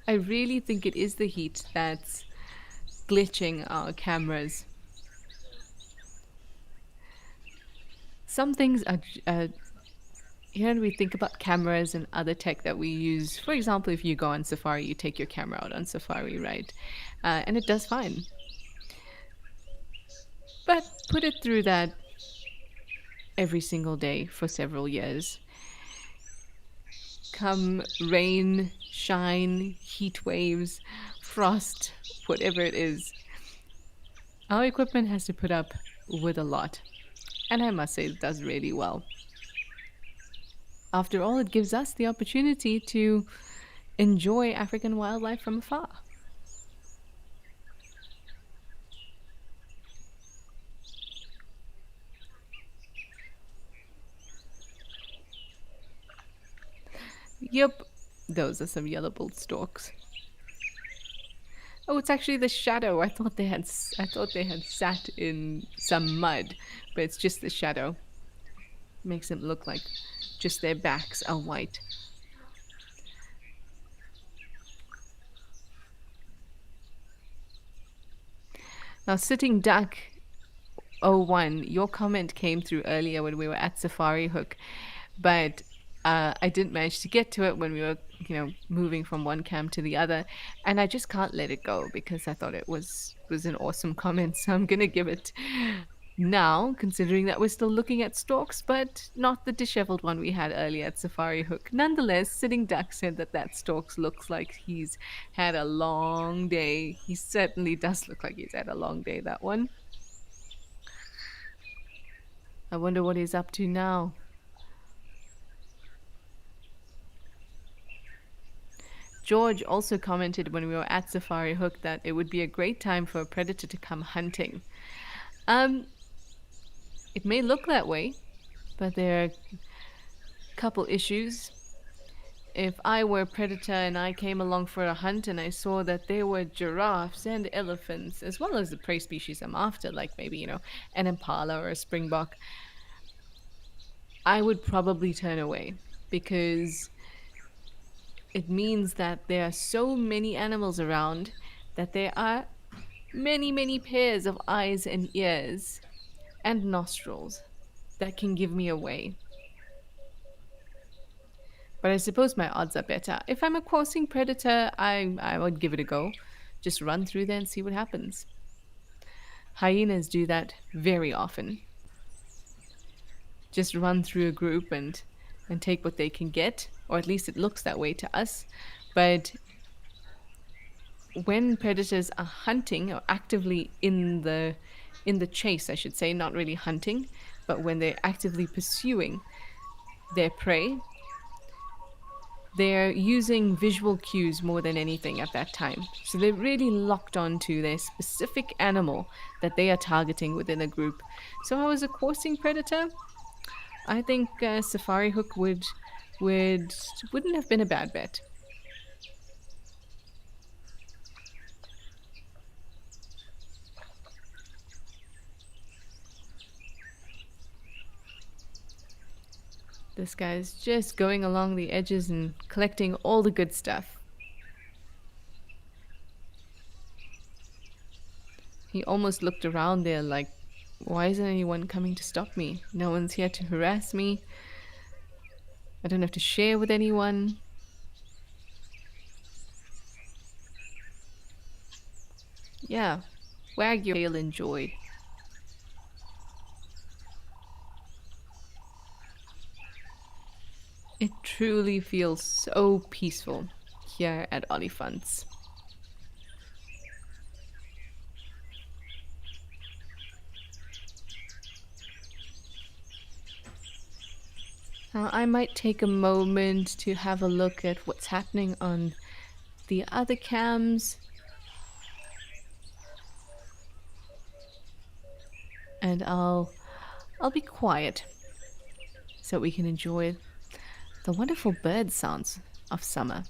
I really think it is the heat that's glitching our cameras. Some things are, we think about cameras and other tech that we use. For example, if you go on Safari, you take your camera out on Safari, right? And it does fine. But put it through that every single day for several years. Come rain, shine, heat waves, frost, whatever it is, our equipment has to put up with a lot. And I must say, it does really well. After all, it gives us the opportunity to enjoy African wildlife from afar. Yep, those are some yellow-billed storks. Oh, it's actually the shadow. I thought they had sat in some mud, but it's just the shadow. Makes them look like just their backs are white. Now, sitting duck 01, your comment came through earlier when we were at Safari Hook, but I didn't manage to get to it when we were, moving from one camp to the other, and I just can't let it go because I thought it was an awesome comment. So I'm gonna give it now, considering that we're still looking at stalks, but not the disheveled one we had earlier at Safari Hook. Nonetheless, Sitting Duck said that stalk looks like he's had a long day. He certainly does look like he's had a long day, that one. I wonder what he's up to now. George also commented when we were at Safari Hook that it would be a great time for a predator to come hunting. It may look that way, but there are a couple issues. If I were a predator and I came along for a hunt and I saw that there were giraffes and elephants, as well as the prey species I'm after, like maybe, an impala or a springbok, I would probably turn away because It means that there are so many animals around that there are many, many pairs of eyes and ears and nostrils that can give me away. But I suppose my odds are better. If I'm a coursing predator, I would give it a go. Just run through there and see what happens. Hyenas do that very often. Just run through a group and take what they can get, or at least it looks that way to us. But when predators are hunting or actively in the chase, I should say, not really hunting, but when they're actively pursuing their prey, they're using visual cues more than anything at that time. So they're really locked onto their specific animal that they are targeting within a group. So if I was a coursing predator, I think Safari Hook would wouldn't have been a bad bet. This guy's just going along the edges and collecting all the good stuff. He almost looked around there like, why isn't anyone coming to stop me? No one's here to harass me. I don't have to share with anyone. Yeah, wag your tail in joy. It truly feels so peaceful here at Olifants. Now, I might take a moment to have a look at what's happening on the other cams, and I'll be quiet so we can enjoy the wonderful bird sounds of summer.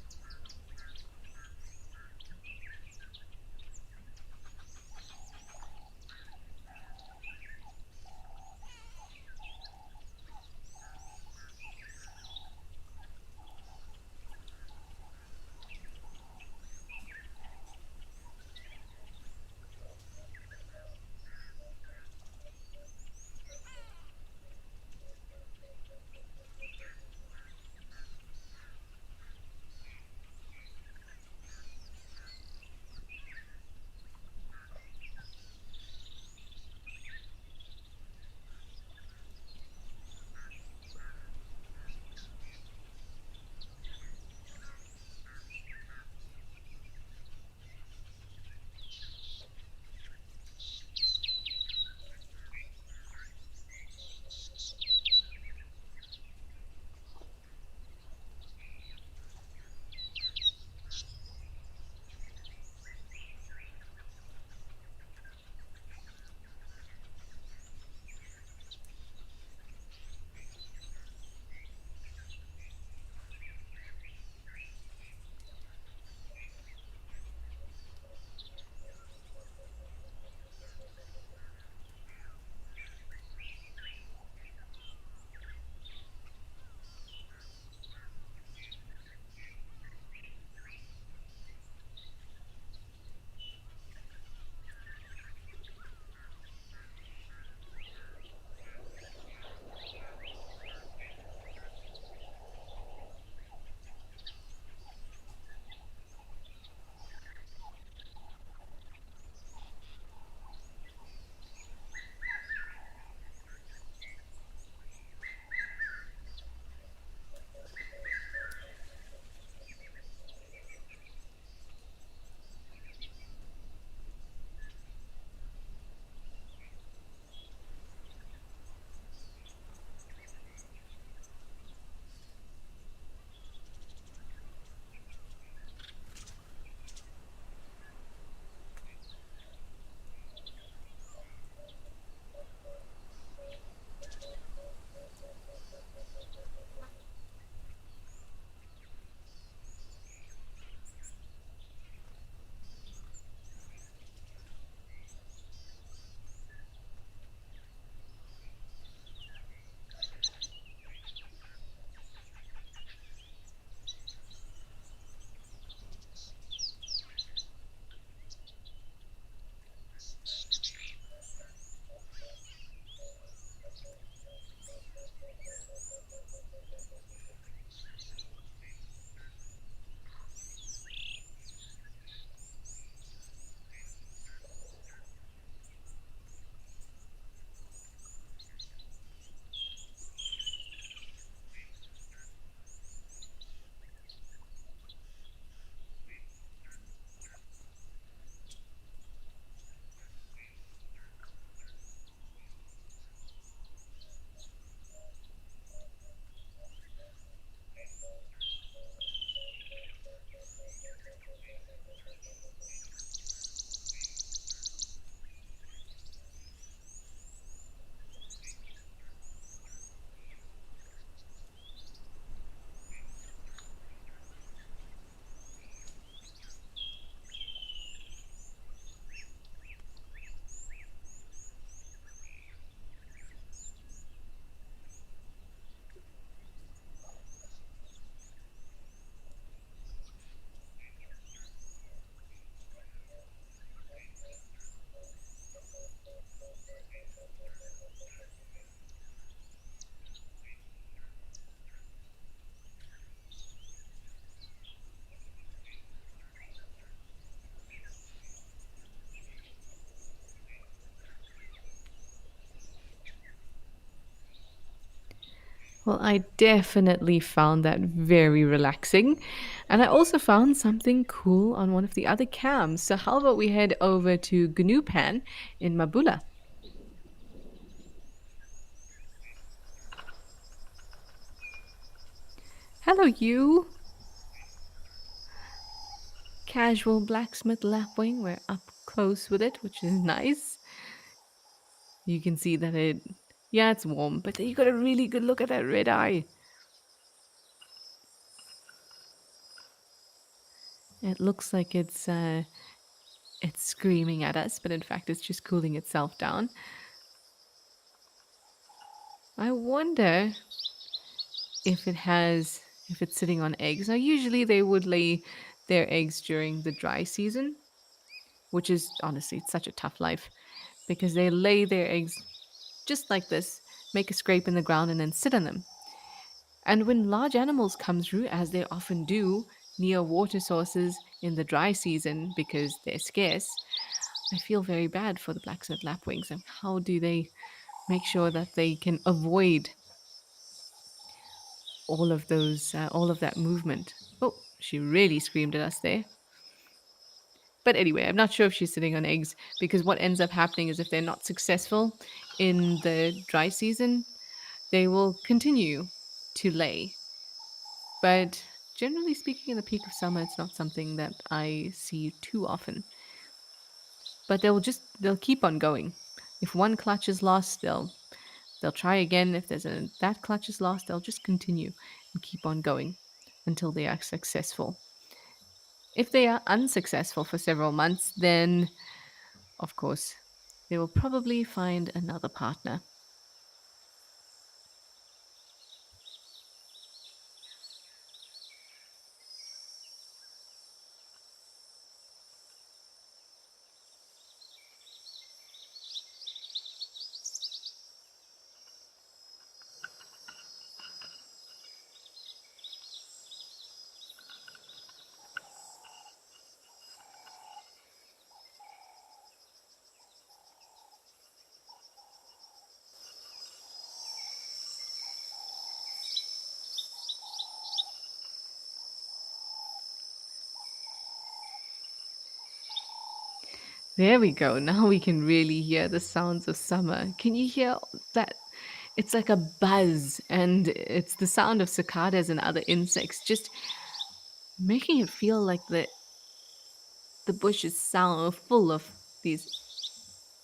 Well, I definitely found that very relaxing. And I also found something cool on one of the other cams. So, how about we head over to GNU Pan in Mabula? Hello, you. Casual blacksmith lapwing. We're up close with it, which is nice. You can see that yeah, it's warm, but you got a really good look at that red eye. It looks like it's screaming at us, but in fact, it's just cooling itself down. I wonder if if it's sitting on eggs. Now, usually they would lay their eggs during the dry season, which is honestly it's such a tough life because they lay their eggs just like this, make a scrape in the ground, and then sit on them. And when large animals come through, as they often do near water sources in the dry season because they're scarce, I feel very bad for the blacksmith lapwings. And how do they make sure that they can avoid all of that movement? Oh, she really screamed at us there. But anyway, I'm not sure if she's sitting on eggs because what ends up happening is if they're not successful in the dry season, they will continue to lay. But generally speaking, in the peak of summer, it's not something that I see too often. But they'll keep on going. If one clutch is lost, they'll try again. If that clutch is lost, they'll just continue and keep on going until they are successful. If they are unsuccessful for several months, then of course they will probably find another partner. There we go. Now we can really hear the sounds of summer. Can you hear that? It's like a buzz, and it's the sound of cicadas and other insects, just making it feel like the bush is sound full of these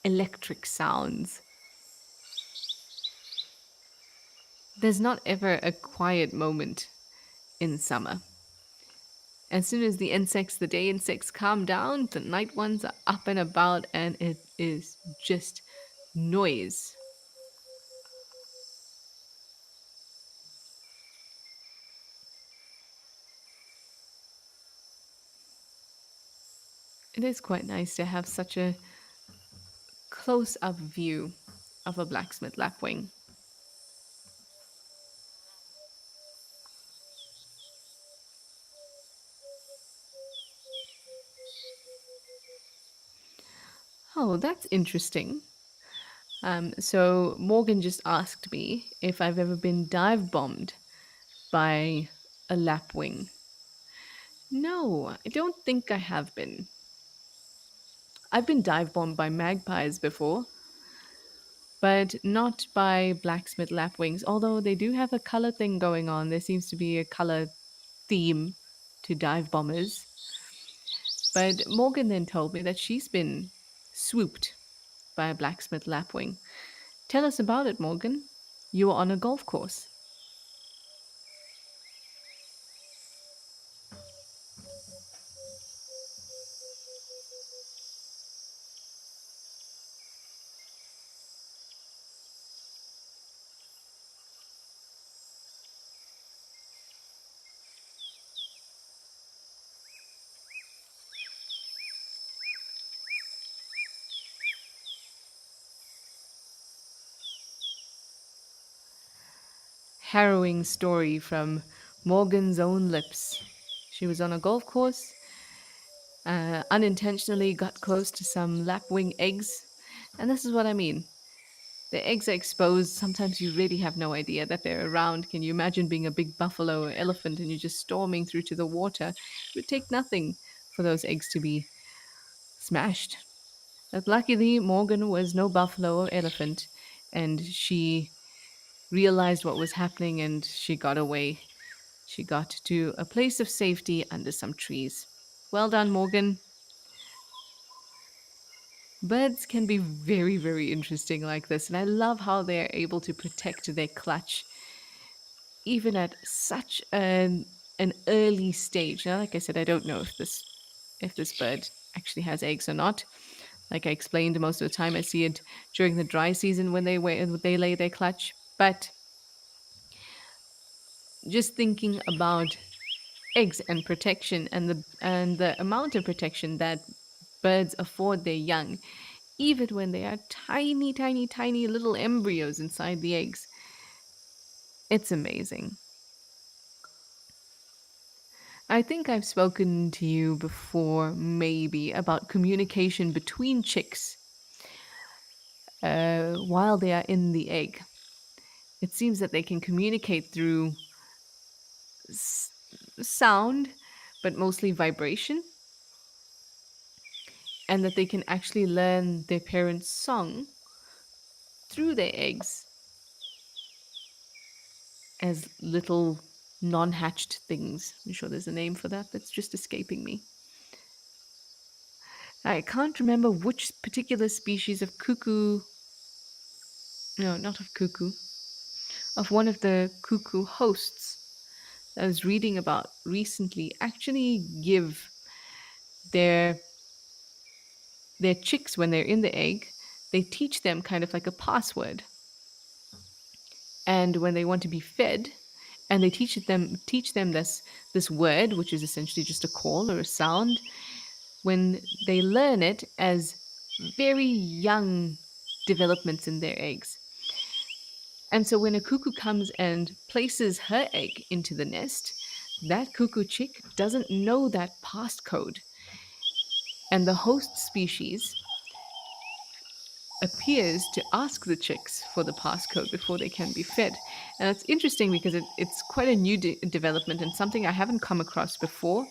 electric sounds. There's not ever a quiet moment in summer. As soon as the day insects calm down, the night ones are up and about, and it is just noise. It is quite nice to have such a close up view of a blacksmith lapwing. Oh, that's interesting. So Morgan just asked me if I've ever been dive bombed by a lapwing. No, I don't think I have been. I've been dive bombed by magpies before, but not by blacksmith lapwings, although they do have a color thing going on. There seems to be a color theme to dive bombers. But Morgan then told me that she's been swooped by a blacksmith lapwing. Tell us about it, Morgan. You were on a golf course. Harrowing story from Morgan's own lips. She was on a golf course, unintentionally got close to some lapwing eggs. And this is what I mean. The eggs are exposed. Sometimes you really have no idea that they're around. Can you imagine being a big buffalo or elephant and you're just storming through to the water? It would take nothing for those eggs to be smashed. But luckily, Morgan was no buffalo or elephant, and she realized what was happening and she got away. She got to a place of safety under some trees. Well done, Morgan. Birds can be very, very interesting like this, and I love how they're able to protect their clutch even at such an early stage. Now, like I said, I don't know if this bird actually has eggs or not. Like I explained, most of the time I see it during the dry season when they lay their clutch. But just thinking about eggs and protection and the amount of protection that birds afford their young, even when they are tiny, tiny, tiny little embryos inside the eggs, it's amazing. I think I've spoken to you before, maybe, about communication between chicks while they are in the egg. It seems that they can communicate through sound, but mostly vibration, and that they can actually learn their parents' song through their eggs as little non hatched things. I'm sure there's a name for that that's just escaping me. I can't remember which particular species of cuckoo, no, not of cuckoo, of one of the cuckoo hosts that I was reading about recently actually give their their chicks when they're in the egg, they teach them kind of like a password. And when they want to be fed, and they teach them this word, which is essentially just a call or a sound, when they learn it as very young developments in their eggs. And so when a cuckoo comes and places her egg into the nest, that cuckoo chick doesn't know that passcode. And the host species appears to ask the chicks for the passcode before they can be fed. And it's interesting because it's quite a new development and something I haven't come across before.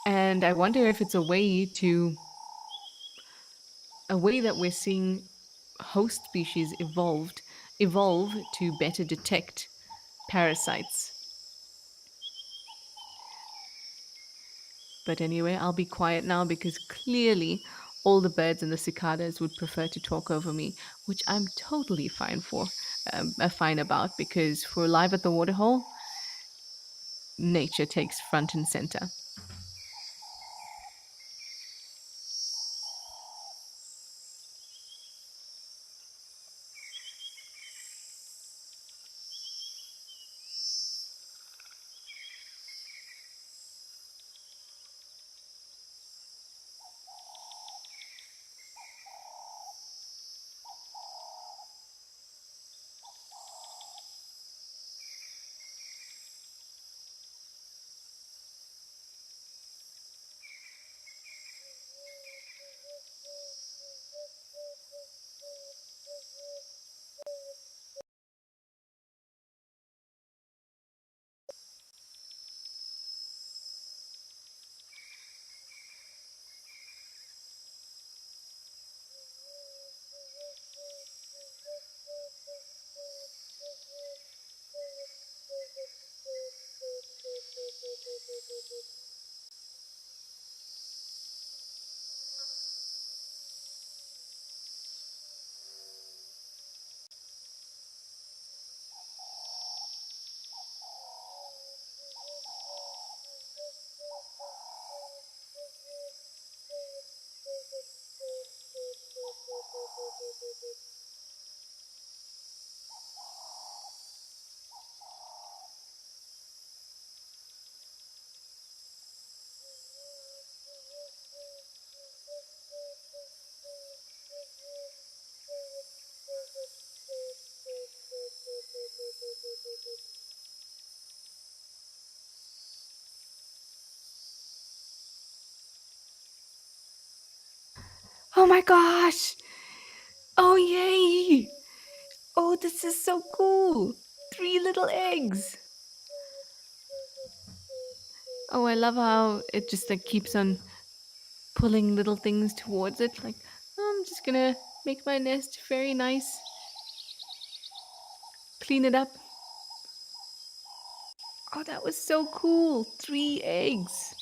And I wonder if it's a way that we're seeing host species evolve to better detect parasites. But anyway, I'll be quiet now because clearly all the birds and the cicadas would prefer to talk over me, which I'm totally fine about because for live at the waterhole, nature takes front and center. Oh my gosh! Oh, yay! Oh, this is so cool! Three little eggs! Oh, I love how it just like keeps on pulling little things towards it. Like, "Oh, I'm just gonna make my nest very nice, clean it up." Oh, that was so cool! Three eggs.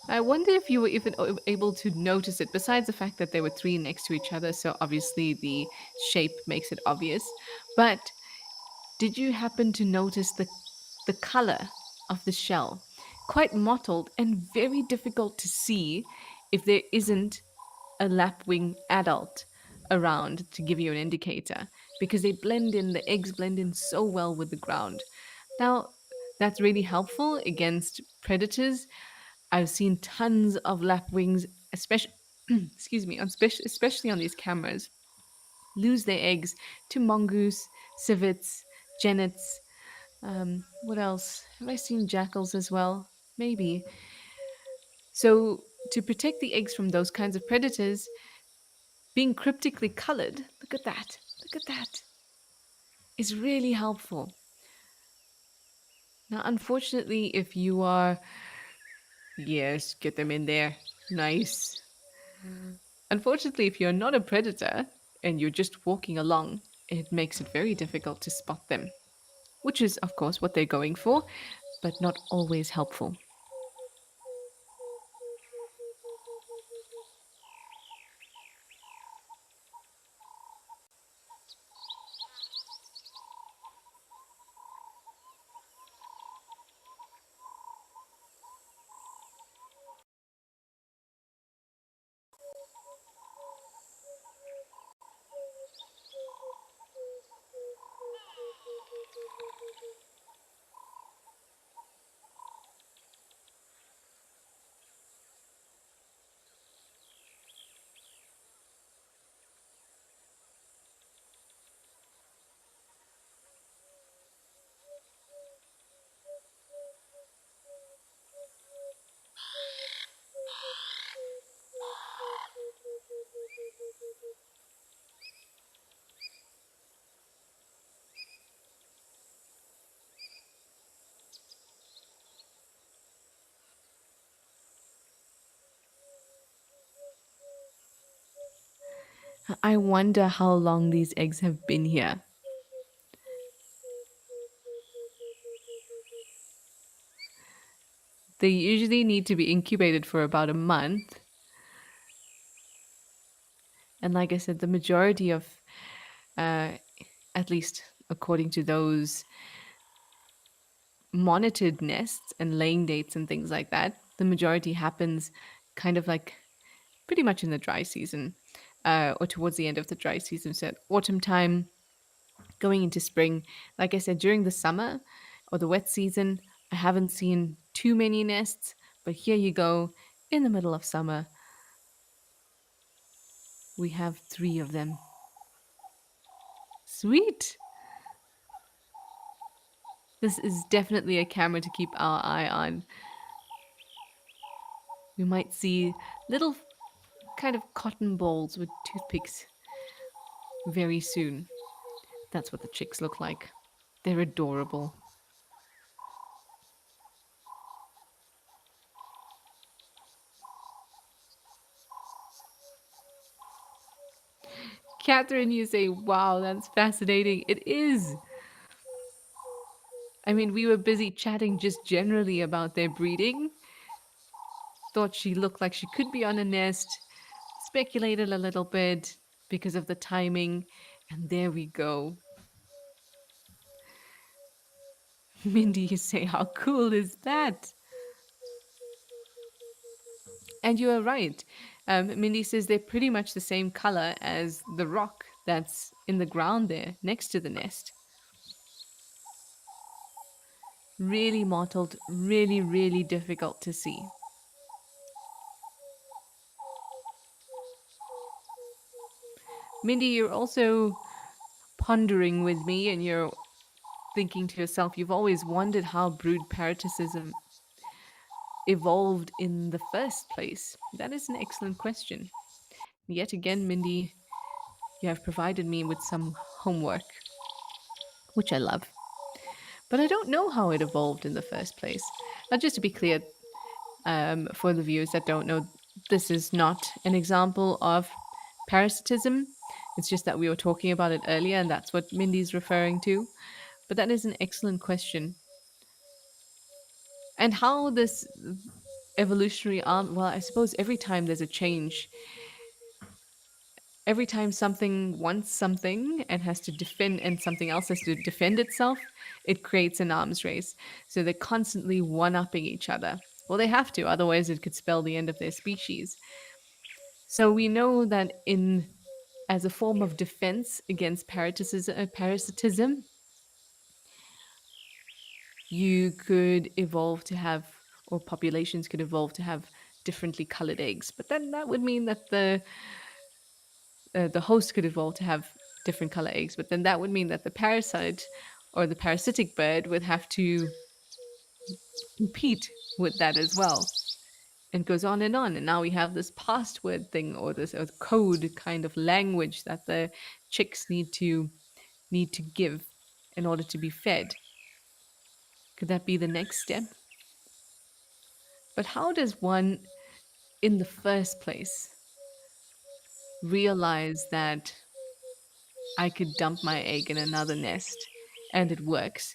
I wonder if you were even able to notice it, besides the fact that there were three next to each other, so obviously the shape makes it obvious. But did you happen to notice the color of the shell? Quite mottled and very difficult to see if there isn't a lapwing adult around to give you an indicator, because they blend in, the eggs blend in so well with the ground. Now, that's really helpful against predators. I've seen tons of lapwings, especially excuse me, especially on these cameras, lose their eggs to mongoose, civets, genets. What else? Have I seen jackals as well? Maybe. So, to protect the eggs from those kinds of predators, being cryptically colored, look at that, is really helpful. Now, unfortunately, if you are, yes, get them in there, nice. Unfortunately, if you're not a predator and you're just walking along, it makes it very difficult to spot them, which is, of course, what they're going for, but not always helpful. I wonder how long these eggs have been here. They usually need to be incubated for about a month. And like I said, the majority of, uh, at least according to those monitored nests and laying dates and things like that, the majority happens kind of like pretty much in the dry season, or towards the end of the dry season. So autumn time, going into spring. Like I said, during the summer or the wet season, I haven't seen too many nests, but here you go. In the middle of summer, we have three of them. Sweet. This is definitely a camera to keep our eye on. We might see little kind of cotton balls with toothpicks very soon. That's what the chicks look like. They're adorable. Catherine, you say, wow, that's fascinating. It is. I mean, we were busy chatting just generally about their breeding. Thought she looked like she could be on a nest. Speculated a little bit because of the timing. And there we go. Mindy, you say, how cool is that? And you are right. Mindy says they're pretty much the same color as the rock that's in the ground there next to the nest. Really mottled, really, really difficult to see. Mindy, you're also pondering with me and you're thinking to yourself, you've always wondered how brood parasitism evolved in the first place. That is an excellent question. Yet again, Mindy, you have provided me with some homework, which I love. But I don't know how it evolved in the first place. Now, just to be clear, for the viewers that don't know, this is not an example of parasitism. It's just that we were talking about it earlier, and that's what Mindy's referring to. But that is an excellent question. And how this evolutionary arm, well, I suppose every time there's a change, every time something wants something and has to defend, and something else has to defend itself, it creates an arms race. So they're constantly one upping each other. Well, they have to, otherwise, it could spell the end of their species. So we know that in as a form of defense against parasitism, you could evolve to have, or populations could evolve to have differently colored eggs. But then that would mean that the host could evolve to have different color eggs. But then that would mean that the parasite or the parasitic bird would have to compete with that as well. And goes on and on. And now we have this password thing, or this code kind of language that the chicks need to give in order to be fed. Could that be the next step? But how does one, in the first place, realize that I could dump my egg in another nest and it works?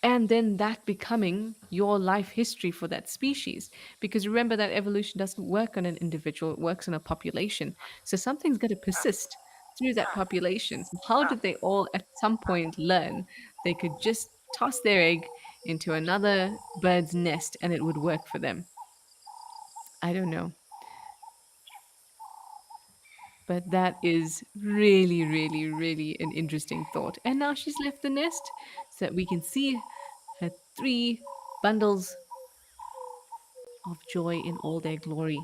And then that becoming your life history for that species. Because remember that evolution doesn't work on an individual, it works on a population. So something's going to persist through that population. So how did they all at some point learn they could just toss their egg into another bird's nest and it would work for them? I don't know. But that is really, really, really an interesting thought. And now she's left the nest so that we can see her three bundles of joy in all their glory.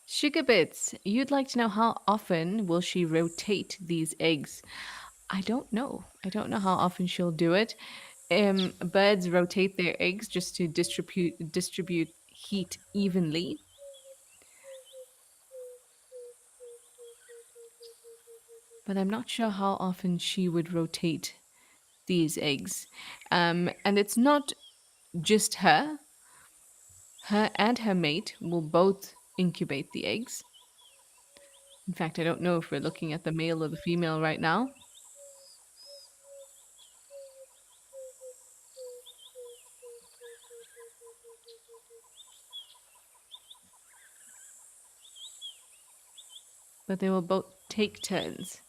Sugar bits, you'd like to know how often will she rotate these eggs? I don't know. I don't know how often she'll do it. Birds rotate their eggs just to distribute heat evenly, but I'm not sure how often she would rotate these eggs. And it's not just her. Her and her mate will both incubate the eggs. In fact, I don't know if we're looking at the male or the female right now. But they will both take turns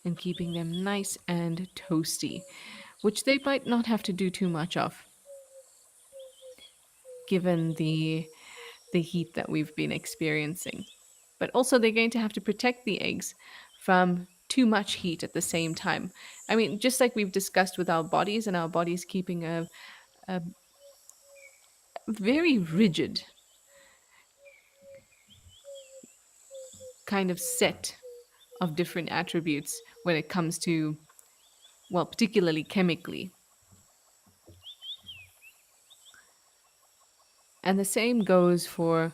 in keeping them nice and toasty, which they might not have to do too much of, given the heat that we've been experiencing. But also, they're going to have to protect the eggs from too much heat at the same time. I mean, just like we've discussed with our bodies, and our bodies keeping a very rigid kind of set of different attributes when it comes to, well, particularly chemically. And the same goes for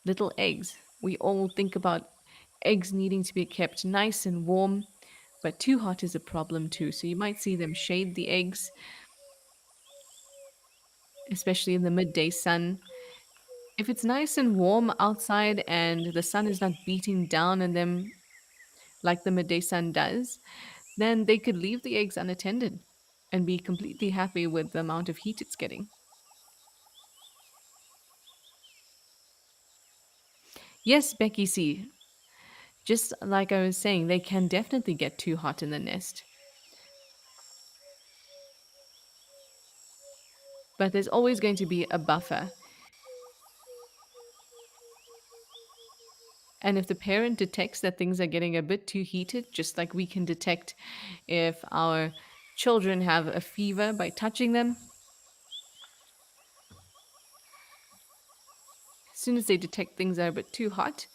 little eggs. We all think about eggs needing to be kept nice and warm But too hot is a problem too. So you might see them shade the eggs, especially in the midday sun. If it's nice and warm outside and the sun is not beating down on them like the midday sun does, then they could leave the eggs unattended and be completely happy with the amount of heat it's getting. Yes, Becky C. Just like I was saying, they can definitely get too hot in the nest. But there's always going to be a buffer. And if the parent detects that things are getting a bit too heated, just like we can detect if our children have a fever by touching them, as soon as they detect things are a bit too hot,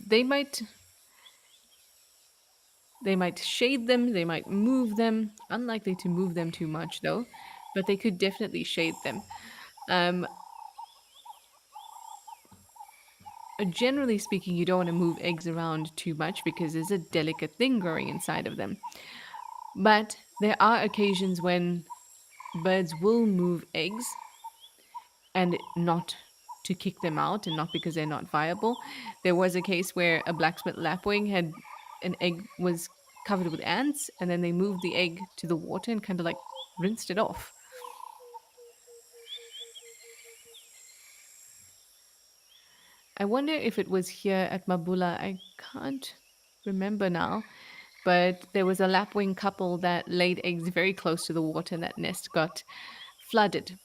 they might they might shade them, they might move them. Unlikely to move them too much though, but they could definitely shade them. Um, Generally speaking, you don't want to move eggs around too much because there's a delicate thing growing inside of them. But there are occasions when birds will move eggs and not to kick them out and not because they're not viable. There was a case where a blacksmith lapwing had an egg was covered with ants and then they moved the egg to the water and kind of like rinsed it off. I wonder if it was here at Mabula. I can't remember now. But there was a lapwing couple that laid eggs very close to the water and that nest got flooded.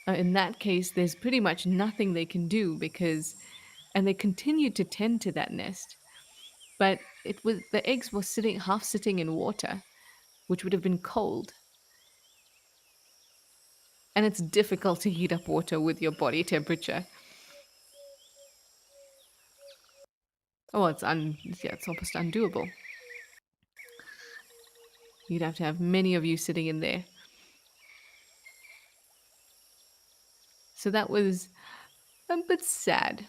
In that case, there's pretty much nothing they can do because, and they continued to tend to that nest. But it was the eggs were sitting half sitting in water, which would have been cold. And it's difficult to heat up water with your body temperature. Oh, yeah, it's almost undoable. You'd have to have many of you sitting in there. So that was a bit sad.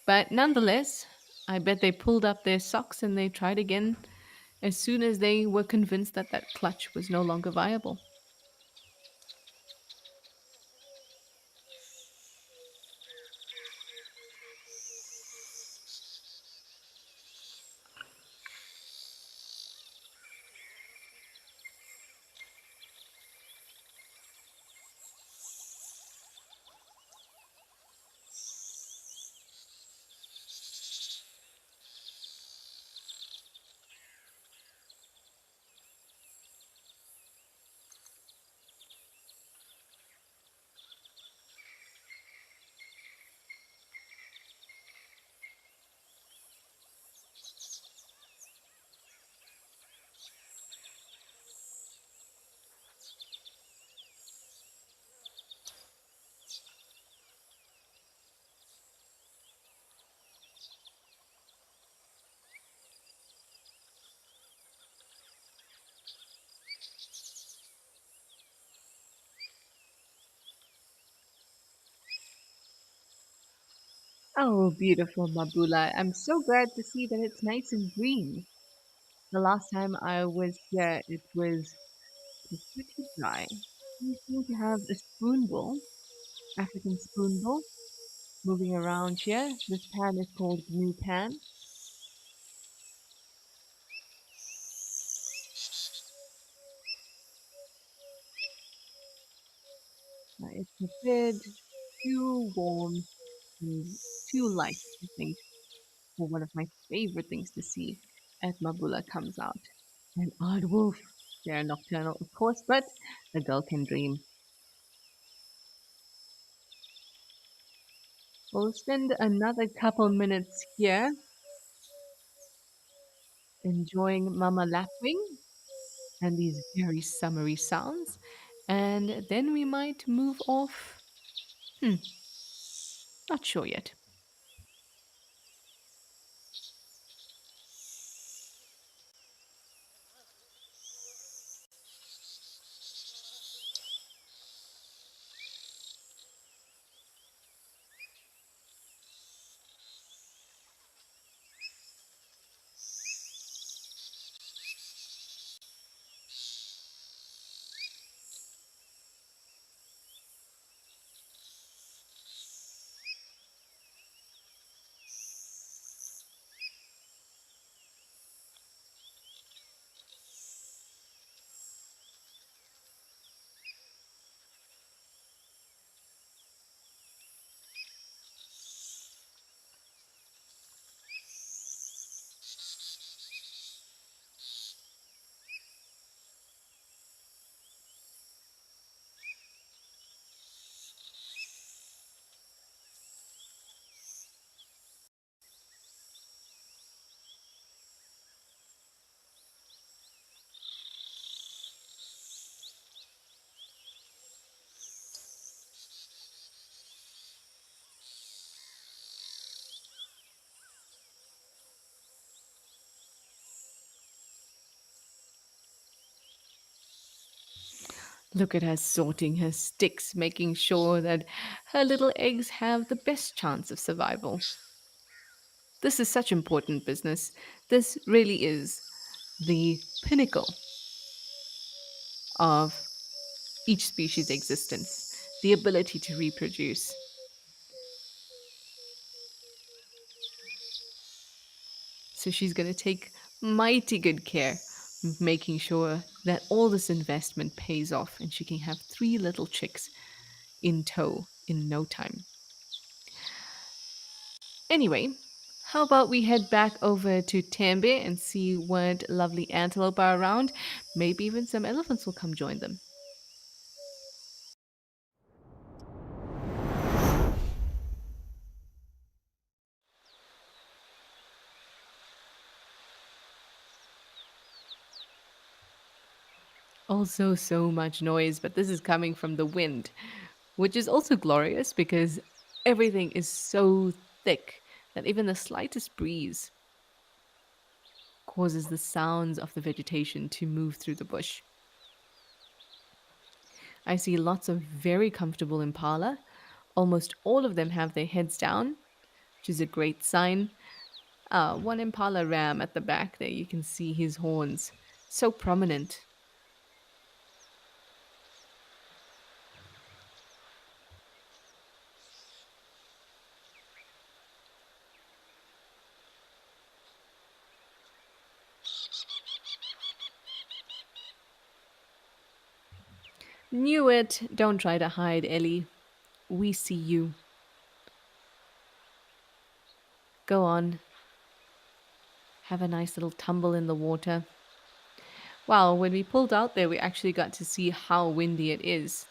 But nonetheless, I bet they pulled up their socks and they tried again as soon as they were convinced that that clutch was no longer viable. Oh, beautiful Mabula. I'm so glad to see that it's nice and green. The last time I was here, it was pretty dry. We seem to have a spoonbill, African spoonbill, moving around here. This pan is called Blue Pan. It's a bit too warm and too light, I think, for one of my favorite things to see at Mabula comes out. An odd wolf. They're nocturnal, of course, but a girl can dream. We'll spend another couple minutes here enjoying Mama Lapwing and these very summery sounds, and then we might move off. Hmm, not sure yet. Look at her sorting her sticks, making sure that her little eggs have the best chance of survival. This is such important business. This really is the pinnacle of each species' existence, the ability to reproduce. So she's going to take mighty good care of making sure that all this investment pays off and she can have three little chicks in tow in no time. Anyway, how about we head back over to Tambe and see what lovely antelope are around? Maybe even some elephants will come join them. Also, so much noise, but this is coming from the wind, which is also glorious because everything is so thick that even the slightest breeze causes the sounds of the vegetation to move through the bush. I see lots of very comfortable impala. Almost all of them have their heads down, which is a great sign. One impala ram at the back there, you can see his horns, so prominent. Knew it. Don't try to hide, Ellie. We see you. Go on. Have a nice little tumble in the water. Wow, when we pulled out there, we actually got to see how windy it is,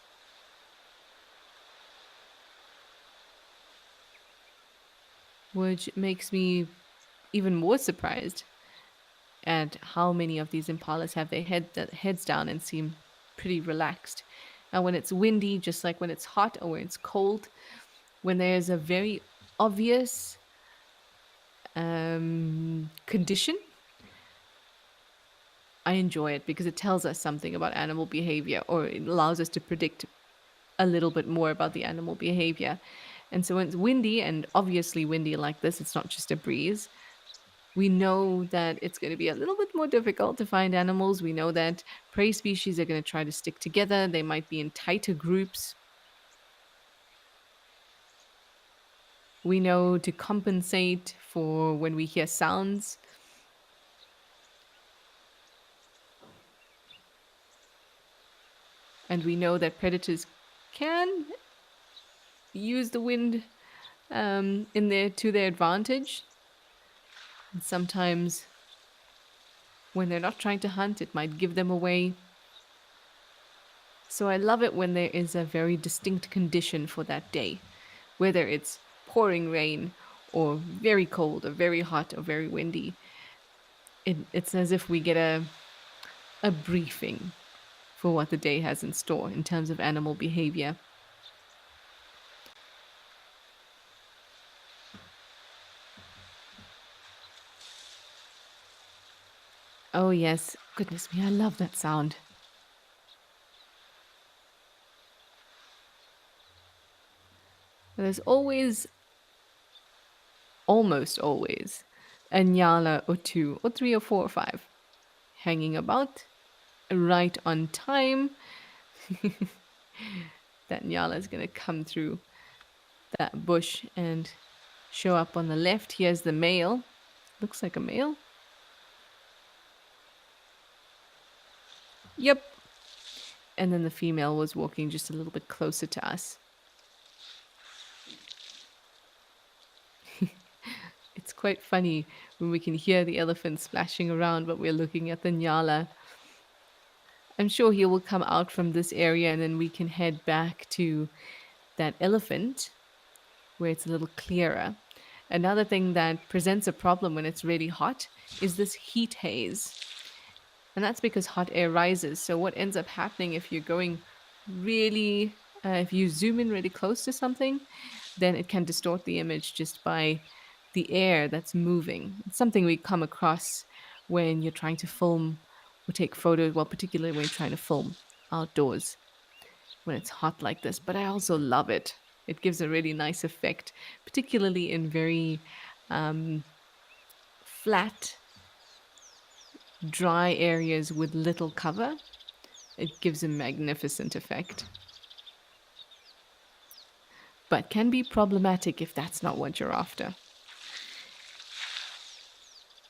which makes me even more surprised at how many of these impalas have their heads down and seem pretty relaxed. Now, when it's windy, just like when it's hot or when it's cold, when there's a very obvious condition, I enjoy it because it tells us something about animal behavior or it allows us to predict a little bit more about the animal behavior. And so when it's windy and obviously windy like this, it's not just a breeze. We know that it's going to be a little bit more difficult to find animals. We know that prey species are going to try to stick together. They might be in tighter groups. We know to compensate for when we hear sounds. And we know that predators can use the wind in their to their advantage. And sometimes when they're not trying to hunt, it might give them away. So I love it when there is a very distinct condition for that day, whether it's pouring rain or very cold or very hot or very windy. It's as if we get a briefing for what the day has in store in terms of animal behavior. Oh, yes. Goodness me, I love that sound. There's always, almost always, a nyala or two or three or four or five hanging about right on time. That nyala is going to come through that bush and show up on the left. Here's the male. Looks like a male. Yep. And then the female was walking just a little bit closer to us. It's quite funny when we can hear the elephant splashing around, but we're looking at the nyala. I'm sure he will come out from this area and then we can head back to that elephant where it's a little clearer. Another thing that presents a problem when it's really hot is this heat haze. And that's because hot air rises. So, what ends up happening if you're going really, if you zoom in really close to something, then it can distort the image just by the air that's moving. It's something we come across when you're trying to film or take photos, well, particularly when you're trying to film outdoors. when it's hot like this, but I also love it. It gives a really nice effect, particularly in very um, flat, dry areas with little cover. It gives a magnificent effect, but can be problematic if that's not what you're after.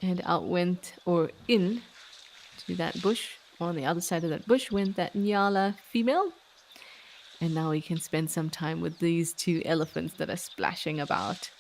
And out went, or in to that bush, on the other side of that bush went that Nyala female. And now we can spend some time with these two elephants that are splashing about.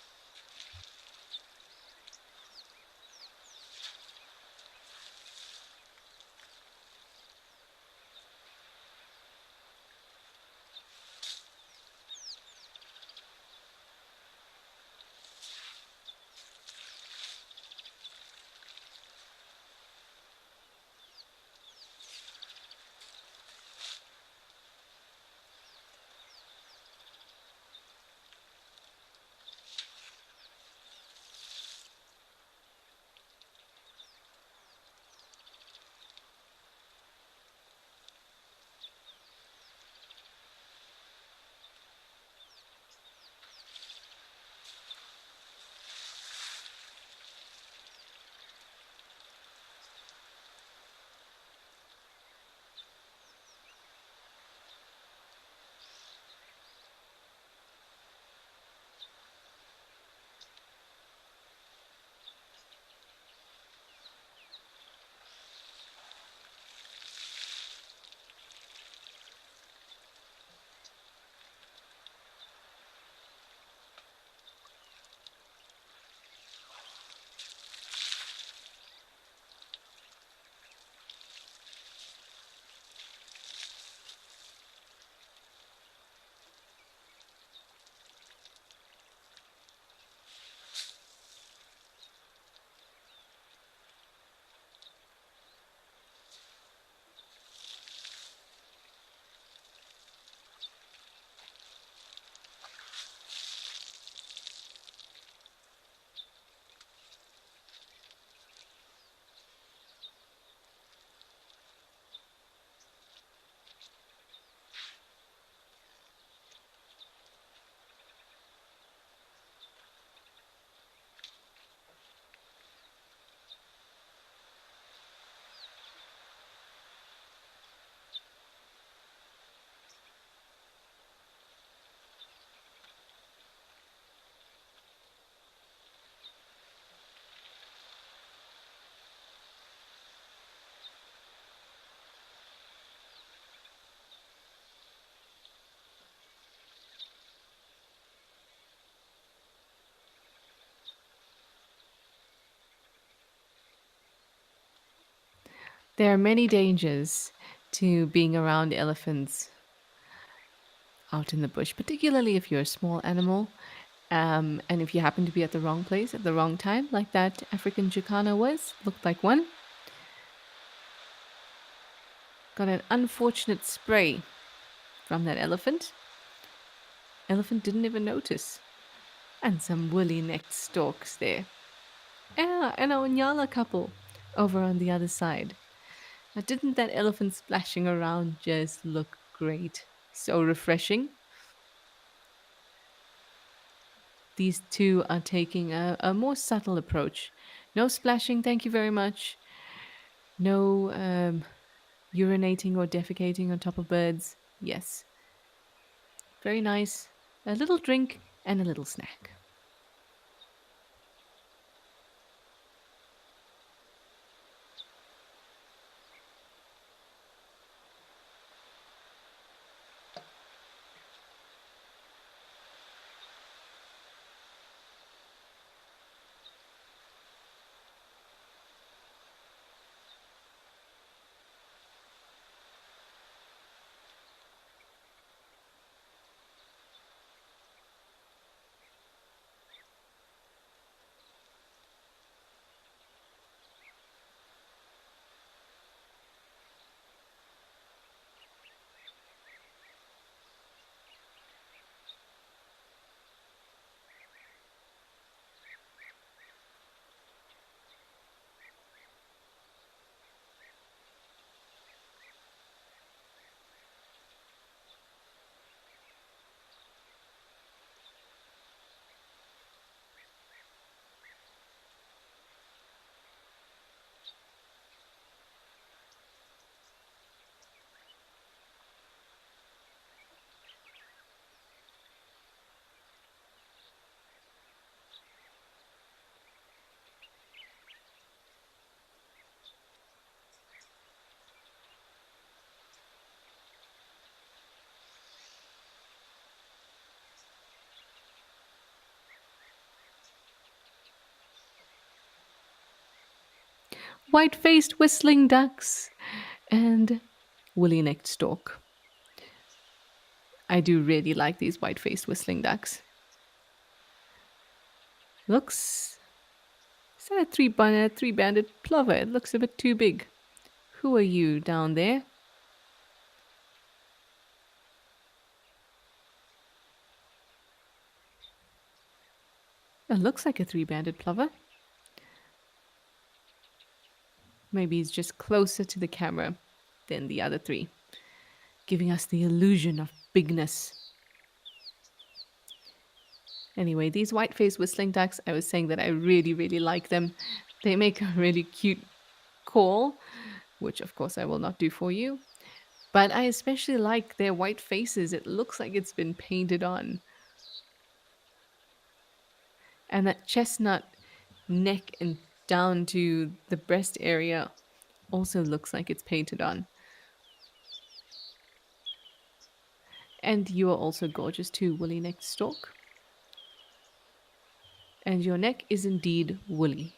There are many dangers to being around elephants out in the bush, particularly if you're a small animal. And if you happen to be at the wrong place at the wrong time, like that African jacana was, looked like one, got an unfortunate spray from that elephant. Elephant didn't even notice. And some woolly necked storks there. Yeah, and a Nyala couple over on the other side. Now, didn't that elephant splashing around just look great? So refreshing. These two are taking a more subtle approach. No splashing, thank you very much. No urinating or defecating on top of birds. Yes. Very nice. A little drink and a little snack. white-faced whistling ducks, and woolly-necked stork. I do really like these white-faced whistling ducks. Looks Is that a three-banded plover? It looks a bit too big. Who are you down there? It looks like a three-banded plover. Maybe he's just closer to the camera than the other three, giving us the illusion of bigness. Anyway, these white-faced whistling ducks, I was saying that I really, really like them. They make a really cute call, which of course I will not do for you. But I especially like their white faces. It looks like it's been painted on. And that chestnut neck and down to the breast area also looks like it's painted on. And you are also gorgeous too, woolly necked stork. And your neck is indeed woolly.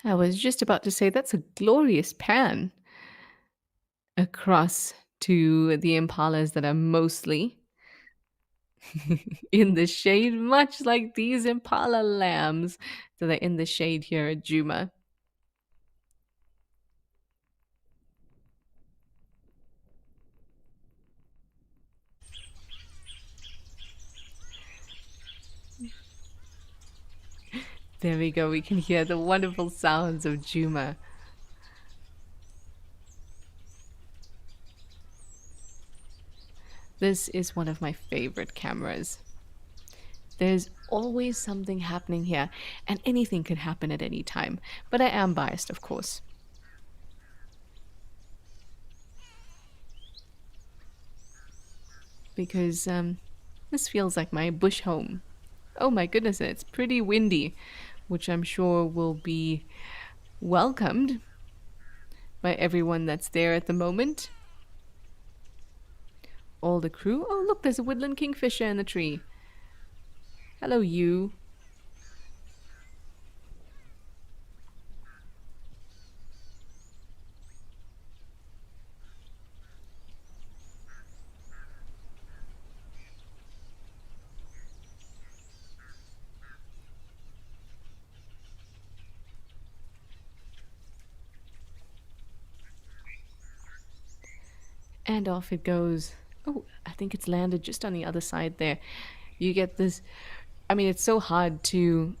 I was just about to say that's a glorious pan across to the impalas that are mostly in the shade, much like these impala lambs that are in the shade here at Juma. There we go. We can hear the wonderful sounds of Juma. This is one of my favorite cameras. There's always something happening here, and anything could happen at any time. But I am biased, of course. Because this feels like my bush home. Oh my goodness, it's pretty windy, which I'm sure will be welcomed by everyone that's there at the moment. All the crew. Oh, look, there's a woodland kingfisher in the tree. Hello, you. And off it goes. Oh, I think it's landed just on the other side there. You get this. I mean, it's so hard to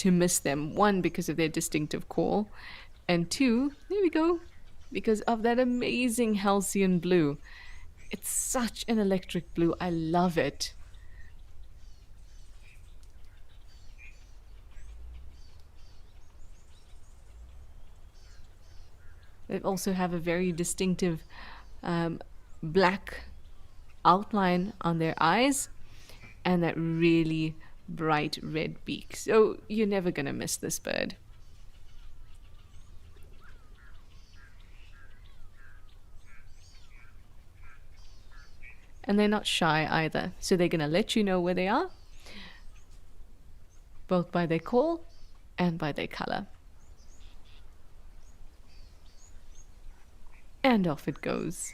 miss them. One, because of their distinctive call, and two, there we go, because of that amazing halcyon blue. It's such an electric blue. I love it. They also have a very distinctive um, black outline on their eyes and that really bright red beak. So you're never going to miss this bird. And they're not shy either. So they're going to let you know where they are, both by their call and by their color. And off it goes.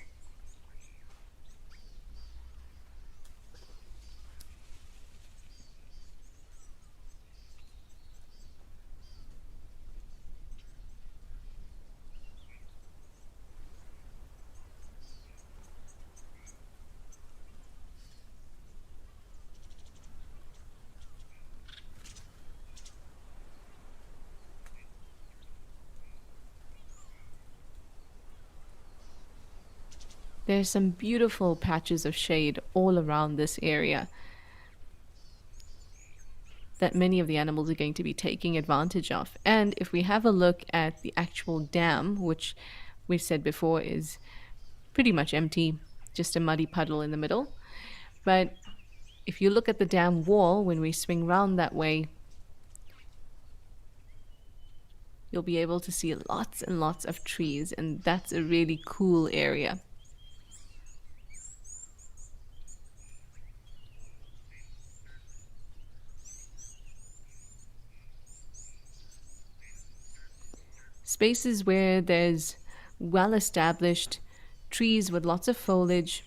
There's some beautiful patches of shade all around this area that many of the animals are going to be taking advantage of. And if we have a look at the actual dam, which we've said before is pretty much empty, just a muddy puddle in the middle. But if you look at the dam wall, when we swing round that way, you'll be able to see lots and lots of trees, and that's a really cool area. Spaces where there's well-established trees with lots of foliage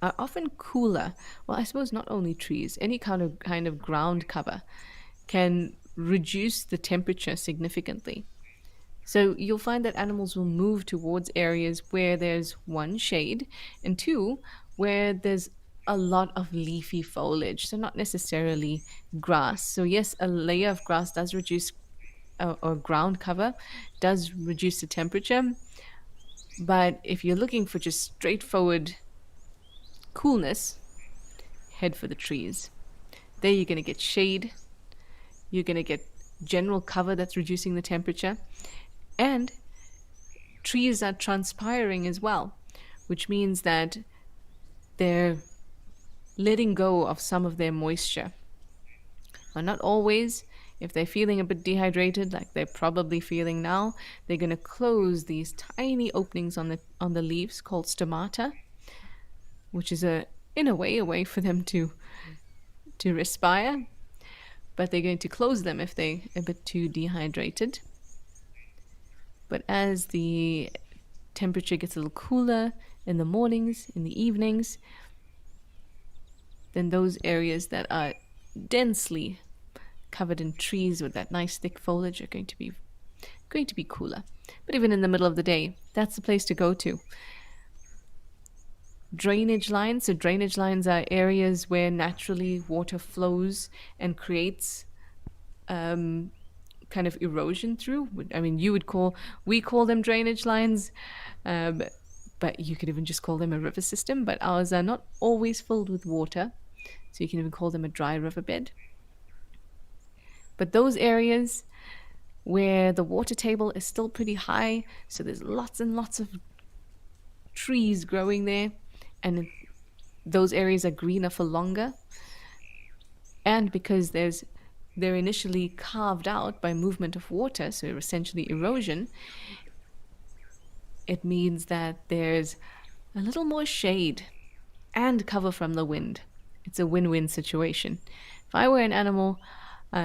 are often cooler. Well, I suppose not only trees, any kind of ground cover can reduce the temperature significantly. So you'll find that animals will move towards areas where there's one, shade, and two, where there's a lot of leafy foliage. So not necessarily grass. So yes, a layer of grass does reduce or ground cover does reduce the temperature. But if you're looking for just straightforward coolness, head for the trees. There you're going to get shade, you're going to get general cover that's reducing the temperature, and trees are transpiring as well, which means that they're letting go of some of their moisture. Now, not always. If they're feeling a bit dehydrated, like they're probably feeling now, they're going to close these tiny openings on the leaves called stomata, which is in a way for them to respire. But they're going to close them if they're a bit too dehydrated. But as the temperature gets a little cooler in the mornings, in the evenings, then those areas that are densely covered in trees with that nice thick foliage are going to be cooler. But even in the middle of the day, that's the place to go to. Drainage lines. So drainage lines are areas where naturally water flows and creates kind of erosion through. I mean, we call them drainage lines, but you could even just call them a river system. But ours are not always filled with water, so you can even call them a dry riverbed. But those areas where the water table is still pretty high, so there's lots and lots of trees growing there, and those areas are greener for longer. And because they're initially carved out by movement of water, so essentially erosion, it means that there's a little more shade and cover from the wind. It's a win-win situation. If I were an animal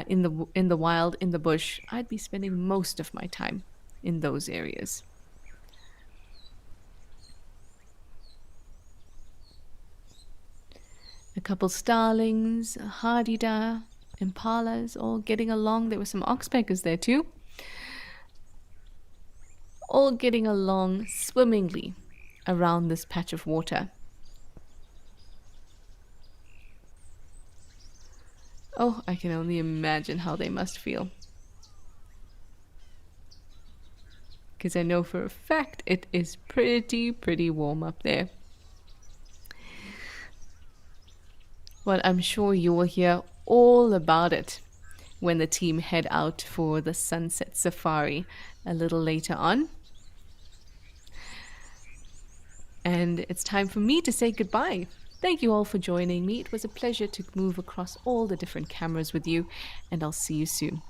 in the wild, in the bush, I'd be spending most of my time in those areas. A couple starlings, a hardy-da, impalas, all getting along. There were some oxpeckers there too. All getting along swimmingly around this patch of water. Oh, I can only imagine how they must feel. Because I know for a fact it is pretty warm up there. Well, I'm sure you will hear all about it when the team head out for the sunset safari a little later on. And it's time for me to say goodbye. Thank you all for joining me. It was a pleasure to move across all the different cameras with you, and I'll see you soon.